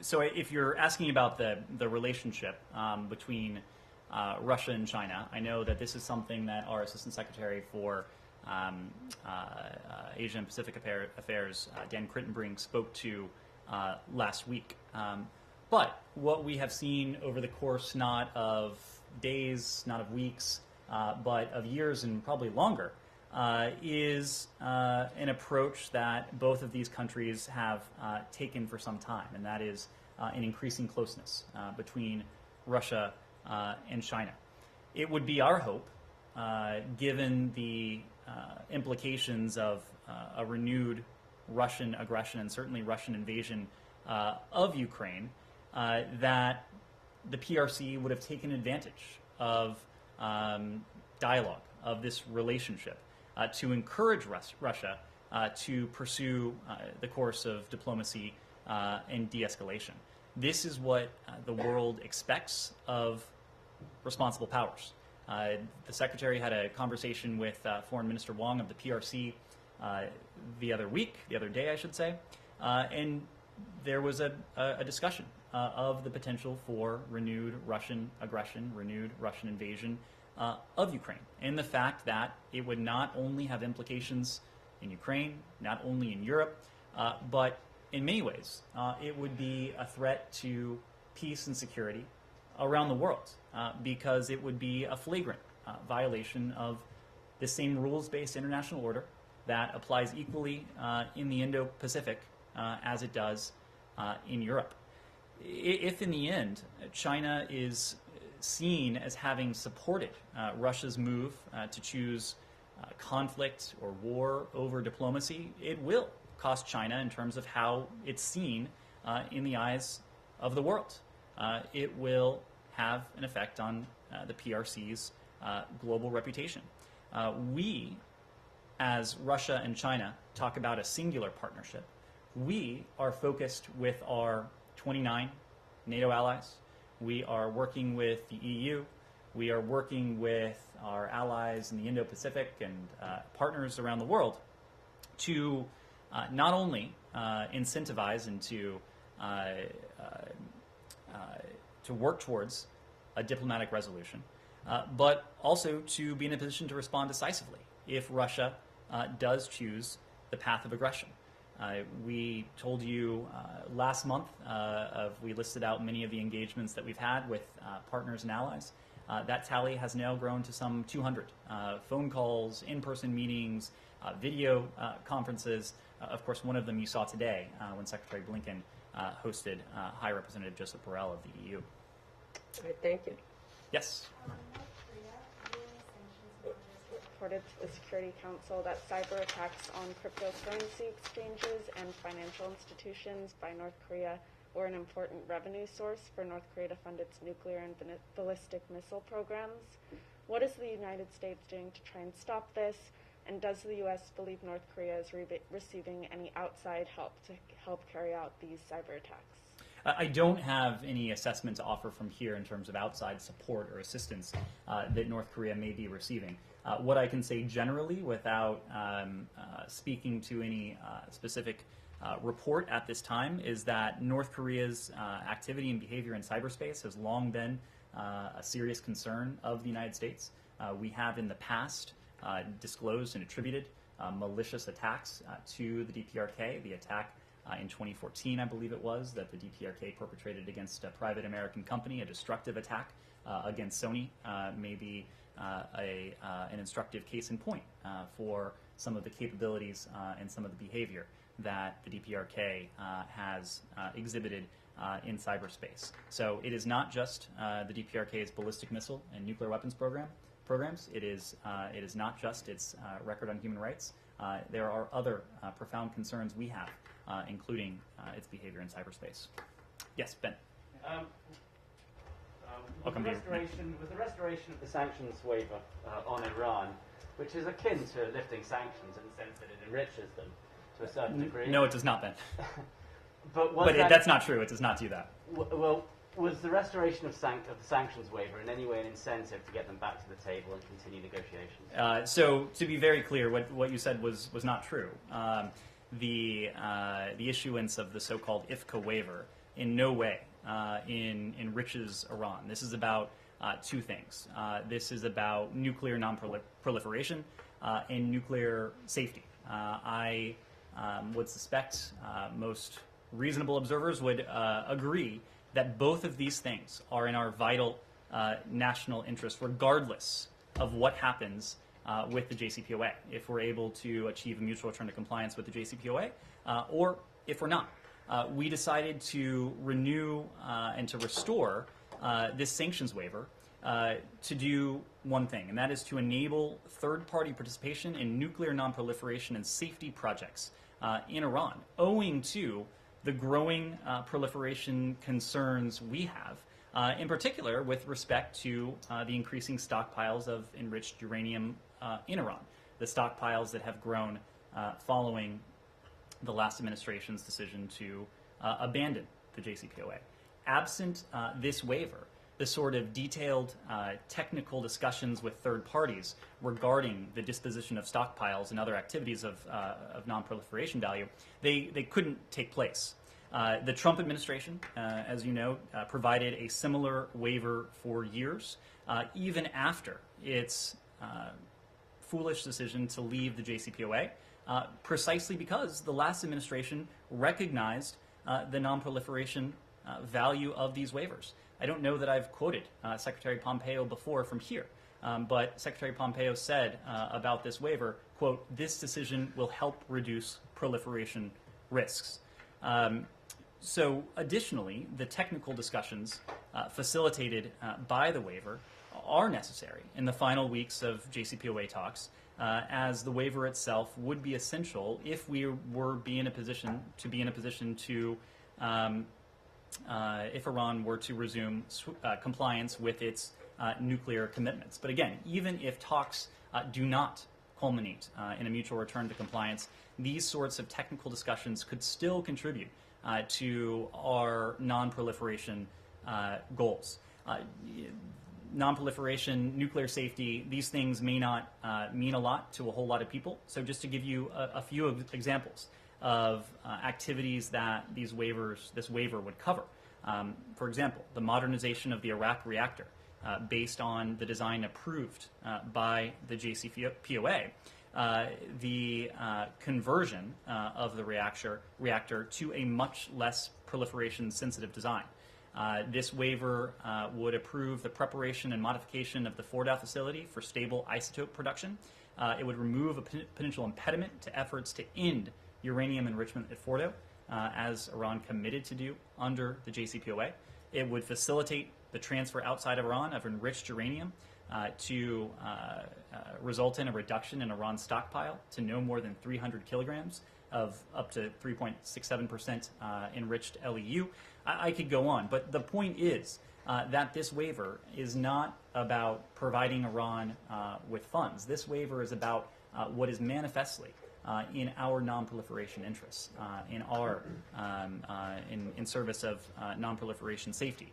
[SPEAKER 1] so if you're asking about the relationship between Russia and China, I know that this is something that our Assistant Secretary for Asia and Pacific Affairs, Dan Crittenbrink, spoke to last week. But what we have seen over the course not of days, not of weeks, but of years and probably longer, is an approach that both of these countries have taken for some time, and that is an increasing closeness between Russia and China. It would be our hope, given the implications of a renewed Russian aggression and certainly Russian invasion of Ukraine, that the PRC would have taken advantage of dialogue, of this relationship, to encourage Russia to pursue the course of diplomacy and de-escalation. This is what the world expects of responsible powers. The Secretary had a conversation with Foreign Minister Wang of the PRC the other day, I should say, and there was a discussion of the potential for renewed Russian aggression, renewed Russian invasion of Ukraine, and the fact that it would not only have implications in Ukraine, not only in Europe, but in many ways it would be a threat to peace and security around the world, because it would be a flagrant violation of the same rules-based international order that applies equally in the Indo-Pacific as it does in Europe. If in the end China is seen as having supported Russia's move to choose conflict or war over diplomacy, it will cost China in terms of how it's seen in the eyes of the world. It will have an effect on the PRC's global reputation. We, as Russia and China, talk about a singular partnership. We are focused with our 29 NATO allies. We are working with the EU. We are working with our allies in the Indo-Pacific and partners around the world to not only incentivize and to work towards a diplomatic resolution, but also to be in a position to respond decisively if Russia does choose the path of aggression. We told you last month, we listed out many of the engagements that we've had with partners and allies. That tally has now grown to some 200 phone calls, in-person meetings, video conferences. Of course, one of them you saw today when Secretary Blinken hosted High Representative Joseph Borrell of the EU.
[SPEAKER 4] All right, thank you.
[SPEAKER 1] Yes.
[SPEAKER 3] Reported to the Security Council that cyber attacks on cryptocurrency exchanges and financial institutions by North Korea were an important revenue source for North Korea to fund its nuclear and ballistic missile programs. What is the United States doing to try and stop this? And does the U.S. believe North Korea is receiving any outside help to help carry out these cyber attacks?
[SPEAKER 1] I don't have any assessment to offer from here in terms of outside support or assistance that North Korea may be receiving. What I can say generally, without speaking to any specific report at this time is that North Korea's activity and behavior in cyberspace has long been a serious concern of the United States. We have in the past disclosed and attributed malicious attacks to the DPRK. The attack in 2014, I believe it was, that the DPRK perpetrated against a private American company, a destructive attack against Sony, may be an instructive case in point for some of the capabilities and some of the behavior that the DPRK has exhibited in cyberspace. So it is not just the DPRK's ballistic missile and nuclear weapons programs. It is not just its record on human rights. There are other profound concerns we have, including its behavior in cyberspace. Yes, Ben.
[SPEAKER 7] With the restoration of the sanctions waiver on Iran, which is akin to lifting sanctions in the sense that it enriches them to a certain degree.
[SPEAKER 1] No, it does not, Ben.
[SPEAKER 7] But
[SPEAKER 1] that's not true. It does not do that.
[SPEAKER 7] Well, was the restoration of the sanctions waiver in any way an incentive to get them back to the table and continue negotiations?
[SPEAKER 1] So, to be very clear, what you said was not true. The issuance of the so-called IFCA waiver in no way enriches Iran. This is about two things. This is about nuclear non-proliferation and nuclear safety. I would suspect most reasonable observers would agree that both of these things are in our vital national interest, regardless of what happens with the JCPOA. If we're able to achieve a mutual return to compliance with the JCPOA, or if we're not. We decided to renew and to restore this sanctions waiver to do one thing, and that is to enable third-party participation in nuclear non-proliferation and safety projects in Iran, owing to the growing proliferation concerns we have, in particular with respect to the increasing stockpiles of enriched uranium in Iran, the stockpiles that have grown following the last administration's decision to abandon the JCPOA. Absent this waiver, the sort of detailed technical discussions with third parties regarding the disposition of stockpiles and other activities of non-proliferation value, they couldn't take place. The Trump administration, as you know, provided a similar waiver for years, even after its foolish decision to leave the JCPOA, precisely because the last administration recognized the non-proliferation value of these waivers. I don't know that I've quoted Secretary Pompeo before from here, but Secretary Pompeo said about this waiver, quote, "This decision will help reduce proliferation risks." So additionally, the technical discussions facilitated by the waiver are necessary in the final weeks of JCPOA talks, as the waiver itself would be essential if we were in a position to if Iran were to resume compliance with its nuclear commitments. But again, even if talks do not culminate in a mutual return to compliance, these sorts of technical discussions could still contribute to our non-proliferation goals. Non-proliferation, nuclear safety, these things may not mean a lot to a whole lot of people. So just to give you a few examples of activities that this waiver would cover. For example, the modernization of the Iraq reactor based on the design approved by the JCPOA, the conversion of the reactor to a much less proliferation-sensitive design. This waiver would approve the preparation and modification of the Fordow facility for stable isotope production. It would remove a potential impediment to efforts to end uranium enrichment at Fordow, as Iran committed to do under the JCPOA. It would facilitate the transfer outside of Iran of enriched uranium to result in a reduction in Iran's stockpile to no more than 300 kilograms of up to 3.67% enriched LEU. I could go on, but the point is that this waiver is not about providing Iran with funds. This waiver is about what is manifestly in our non-proliferation interests, in service of non-proliferation safety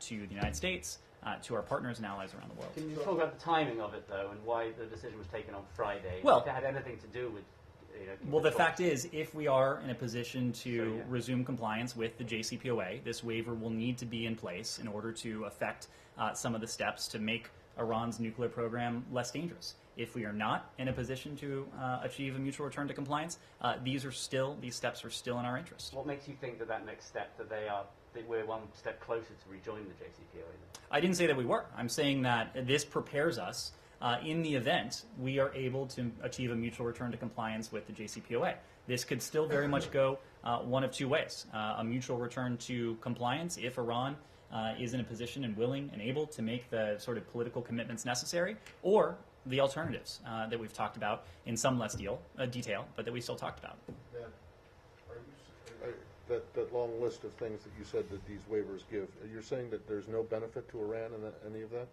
[SPEAKER 1] to the United States, to our partners and allies around the world.
[SPEAKER 7] Can you talk about the timing of it, though, and why the decision was taken on Friday?
[SPEAKER 1] Well,
[SPEAKER 7] if it had anything to do with
[SPEAKER 1] Well, the fact is, if we are in a position to resume compliance with the JCPOA, this waiver will need to be in place in order to affect some of the steps to make Iran's nuclear program less dangerous. If we are not in a position to achieve a mutual return to compliance, these steps are still in our interest.
[SPEAKER 7] What makes you think that that next step, that we're one step closer to rejoin the JCPOA?
[SPEAKER 1] I didn't say that we were. I'm saying that this prepares us in the event we are able to achieve a mutual return to compliance with the JCPOA. This could still very much go one of two ways. A mutual return to compliance if Iran is in a position and willing and able to make the sort of political commitments necessary, or the alternatives that we've talked about in some less detail, but that we still talked about.
[SPEAKER 2] Yeah. That long list of things that you said that these waivers give, you're saying that there's no benefit to Iran in any of that?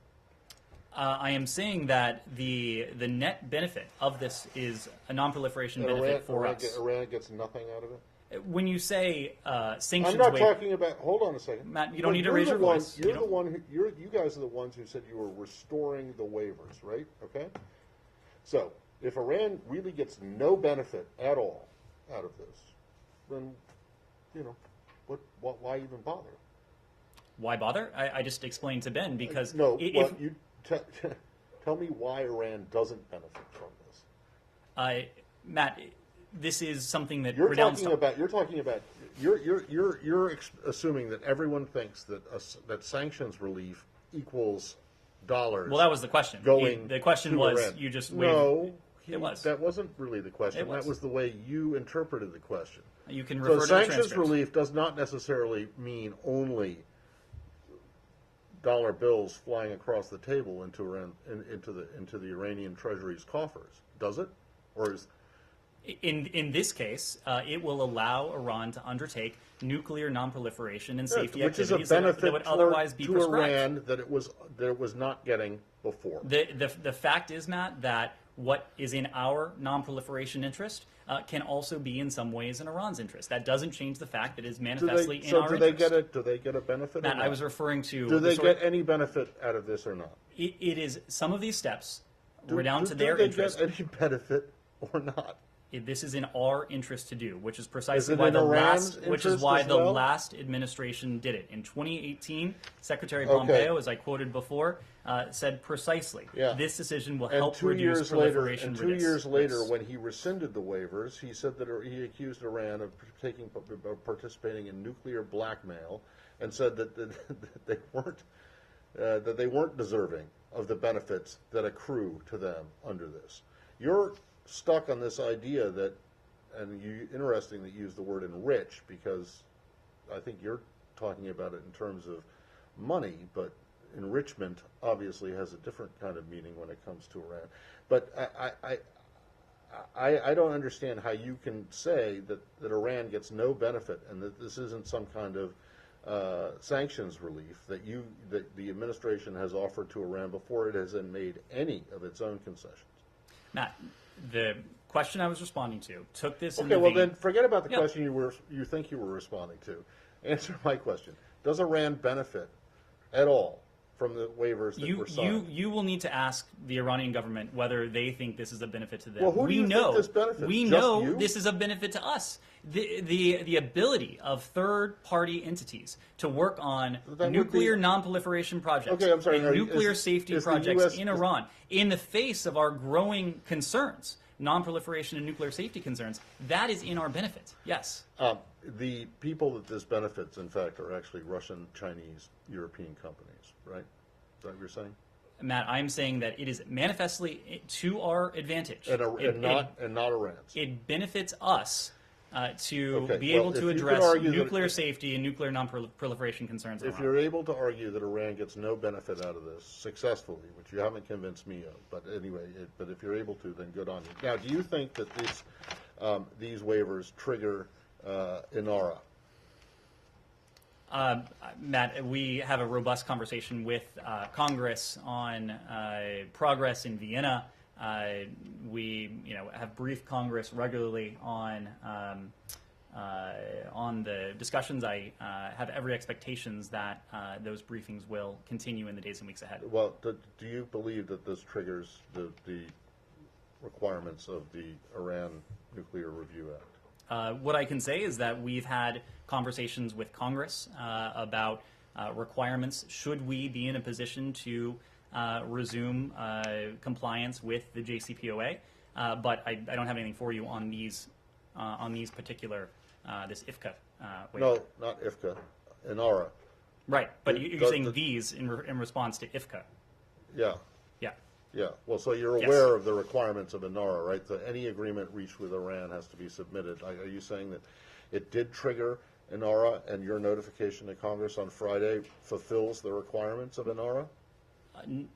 [SPEAKER 1] I am saying that the net benefit of this is a non-proliferation benefit for us.
[SPEAKER 2] Iran gets nothing out of it?
[SPEAKER 1] When you say sanctions,
[SPEAKER 2] I'm not talking about. Hold on a second,
[SPEAKER 1] Matt. You don't need to raise your voice.
[SPEAKER 2] You're the one. You guys are the ones who said you were restoring the waivers, right? Okay. So if Iran really gets no benefit at all out of this, then why even bother?
[SPEAKER 1] Why bother? I just explained to Ben because
[SPEAKER 2] tell me why Iran doesn't benefit from this.
[SPEAKER 1] Matt, this is something that
[SPEAKER 2] you're talking about. You're assuming that everyone thinks that sanctions relief equals dollars.
[SPEAKER 1] Well, that was the question. The question was Iran. You just
[SPEAKER 2] no.
[SPEAKER 1] It was.
[SPEAKER 2] That wasn't really the question. That was the way you interpreted the question.
[SPEAKER 1] You can refer to the
[SPEAKER 2] sanctions relief does not necessarily mean only dollar bills flying across the table into the Iranian treasury's coffers, does it? Or is
[SPEAKER 1] in this case, it will allow Iran to undertake nuclear non-proliferation and safety activities that would otherwise be prescribed.
[SPEAKER 2] Iran that it was not getting before.
[SPEAKER 1] The fact is, Matt, that what is in our non-proliferation interest can also be in some ways in Iran's interest. That doesn't change the fact that it is manifestly in our interest.
[SPEAKER 2] Do they get a benefit?
[SPEAKER 1] Matt, I was referring to.
[SPEAKER 2] Do they get any benefit out of this or not?
[SPEAKER 1] It is some of these steps were down to their interest.
[SPEAKER 2] Do they get any benefit or not?
[SPEAKER 1] This is in our interest to do, which is precisely why the last administration did it. In 2018, Secretary Pompeo, as I quoted before, said precisely, this decision will help reduce proliferation.
[SPEAKER 2] And 2 years later, when he rescinded the waivers, he said that he accused Iran of participating in nuclear blackmail, and said that they weren't deserving of the benefits that accrue to them under this. You're stuck on this idea that, and interesting that you use the word enrich, because I think you're talking about it in terms of money, but enrichment obviously has a different kind of meaning when it comes to Iran. But I don't understand how you can say that Iran gets no benefit and that this isn't some kind of sanctions relief that the administration has offered to Iran before it has made any of its own concessions.
[SPEAKER 1] Matt, the question I was responding to took this.
[SPEAKER 2] Okay, well then forget about the question you think you were responding to. Answer my question: does Iran benefit at all from the waivers that were signed?
[SPEAKER 1] You will need to ask the Iranian government whether they think this is a benefit to them.
[SPEAKER 2] Well, who do you think this benefits?
[SPEAKER 1] We know this is a benefit to us. The ability of third-party entities to work on nuclear non-proliferation projects and nuclear safety projects in Iran, in the face of our growing concerns, non-proliferation and nuclear safety concerns, that is in our benefit, yes.
[SPEAKER 2] The people that this benefits, in fact, are actually Russian, Chinese, European companies, right? Is that what you're saying?
[SPEAKER 1] Matt, I'm saying that it is manifestly to our advantage.
[SPEAKER 2] And not Iran's.
[SPEAKER 1] It benefits us to be able to address nuclear safety and nuclear non-proliferation concerns.
[SPEAKER 2] If you're able to argue that Iran gets no benefit out of this successfully, which you haven't convinced me of, but anyway, but if you're able to, then good on you. Now, do you think that these waivers trigger INARA?
[SPEAKER 1] Matt, we have a robust conversation with Congress on progress in Vienna. We, have briefed Congress regularly on the discussions. I have every expectations that those briefings will continue in the days and weeks ahead.
[SPEAKER 2] Well, do you believe that this triggers the requirements of the Iran Nuclear Review Act?
[SPEAKER 1] What I can say is that we've had conversations with Congress about requirements should we be in a position to resume compliance with the JCPOA. But I don't have anything for you on these particular this IFCA waiver.
[SPEAKER 2] No, not IFCA, INARA.
[SPEAKER 1] Right, but you're saying these in response to IFCA.
[SPEAKER 2] Yeah.
[SPEAKER 1] Yeah.
[SPEAKER 2] Yeah, well, so you're aware of the requirements of INARA, right? So any agreement reached with Iran has to be submitted. Are you saying that it did trigger INARA and your notification to Congress on Friday fulfills the requirements of INARA?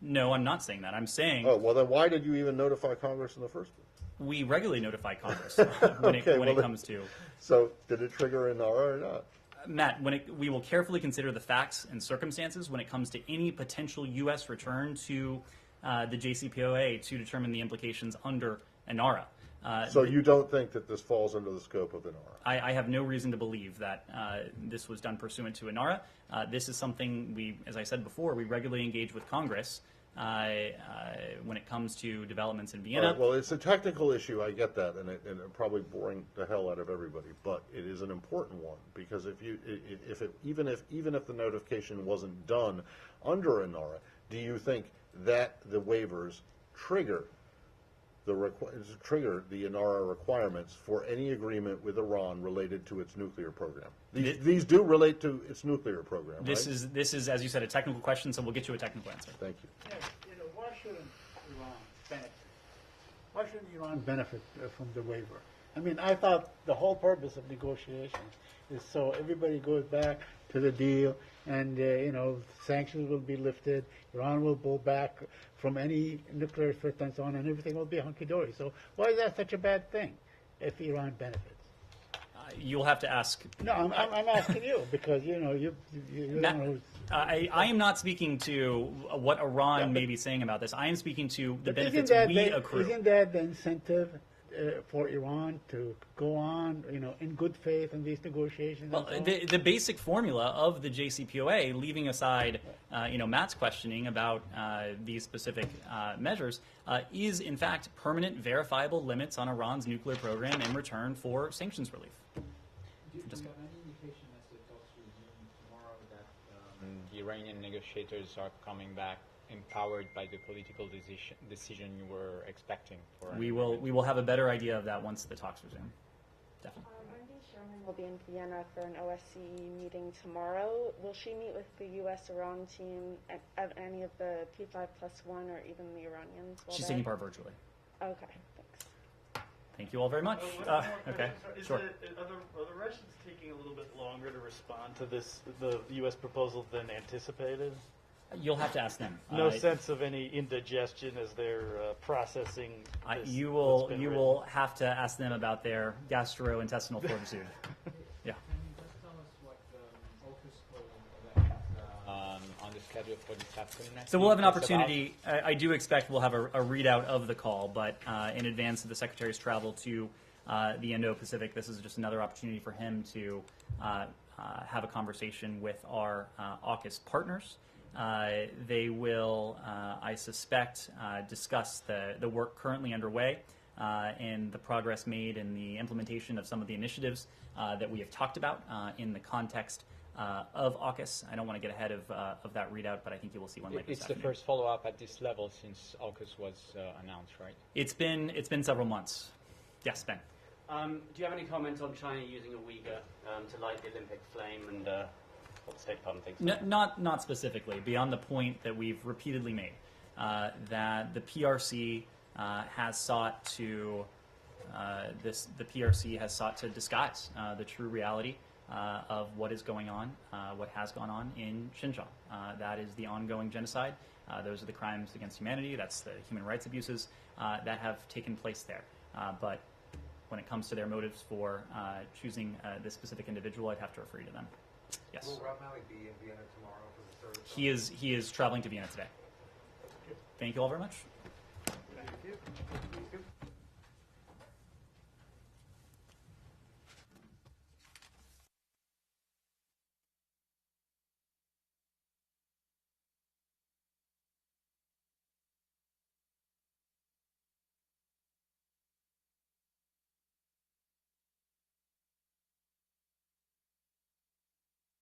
[SPEAKER 1] No, I'm not saying that. I'm saying...
[SPEAKER 2] Oh, well, then why did you even notify Congress in the first place?
[SPEAKER 1] We regularly notify Congress when it comes to...
[SPEAKER 2] So did it trigger INARA or not?
[SPEAKER 1] Matt, we will carefully consider the facts and circumstances when it comes to any potential U.S. return to the JCPOA to determine the implications under INARA.
[SPEAKER 2] So you don't think that this falls under the scope of INARA?
[SPEAKER 1] I have no reason to believe that this was done pursuant to INARA. This is something as I said before, we regularly engage with Congress when it comes to developments in Vienna.
[SPEAKER 2] Right, well, it's a technical issue, I get that, and it's probably boring the hell out of everybody, but it is an important one, because even if the notification wasn't done under INARA, do you think that the waivers trigger the INARA requirements for any agreement with Iran related to its nuclear program? These do relate to its nuclear program,
[SPEAKER 1] This
[SPEAKER 2] right?
[SPEAKER 1] is, as you said, a technical question, so we'll get you a technical answer.
[SPEAKER 2] Thank you.
[SPEAKER 5] Yeah, why shouldn't Iran benefit? Why shouldn't Iran benefit from the waiver? I mean, I thought the whole purpose of negotiations is so everybody goes back to the deal, and sanctions will be lifted. Iran will pull back from any nuclear threat and so on, and everything will be hunky-dory. So why is that such a bad thing if Iran benefits?
[SPEAKER 1] You'll have to ask.
[SPEAKER 5] No, I'm asking you because you
[SPEAKER 1] Matt,
[SPEAKER 5] don't know.
[SPEAKER 1] I am not speaking to what Iran may be saying about this. I am speaking to the benefits we accrue.
[SPEAKER 5] Isn't that the incentive for Iran to go on, in good faith in these negotiations?
[SPEAKER 1] Well, the basic formula of the JCPOA, leaving aside, Matt's questioning about these specific measures, is in fact permanent, verifiable limits on Iran's nuclear program in return for sanctions relief.
[SPEAKER 6] Do you have any indication as the talks resume tomorrow that the Iranian negotiators are coming back empowered by the political decision you were expecting?
[SPEAKER 1] We will have a better idea of that once the talks resume. Definitely.
[SPEAKER 3] Wendy Sherman will be in Vienna for an OSCE meeting tomorrow. Will she meet with the U.S.-Iran team at any of the P5+1 or even the Iranians?
[SPEAKER 1] She's taking part virtually.
[SPEAKER 3] Okay, thanks.
[SPEAKER 1] Thank you all very much. Okay, sure.
[SPEAKER 11] Are the Russians taking a little bit longer to respond to the U.S. proposal than anticipated?
[SPEAKER 1] You'll have to ask them.
[SPEAKER 11] No sense of any indigestion as they're processing this.
[SPEAKER 1] You will have to ask them about their gastrointestinal fortitude. Yeah.
[SPEAKER 6] Can you just tell us what the AUKUS on the schedule for this afternoon?
[SPEAKER 1] So we'll have an opportunity. I do expect we'll have a readout of the call, but in advance of the Secretary's travel to the Indo-Pacific, this is just another opportunity for him to have a conversation with our AUKUS partners. They will, I suspect, discuss the work currently underway and the progress made in the implementation of some of the initiatives that we have talked about in the context of AUKUS. I don't want to get ahead of that readout, but I think you will see one later this
[SPEAKER 6] afternoon. It's the first follow-up at this level since AUKUS was announced, right?
[SPEAKER 1] It's been several months. Yes, Ben.
[SPEAKER 7] Do you have any comment on China using a Uyghur to light the Olympic flame and what the State Department thinks?
[SPEAKER 1] Not specifically, beyond the point that we've repeatedly made, that the PRC has sought to disguise the true reality of what is going on, what has gone on in Xinjiang. That is the ongoing genocide. Those are the crimes against humanity. That's the human rights abuses that have taken place there. But when it comes to their motives for choosing this specific individual, I'd have to refer you to them. Yes.
[SPEAKER 8] Will Rob Malley be in Vienna tomorrow for the third?
[SPEAKER 1] He is traveling to Vienna today. Thank you all very much.
[SPEAKER 11] Thank you.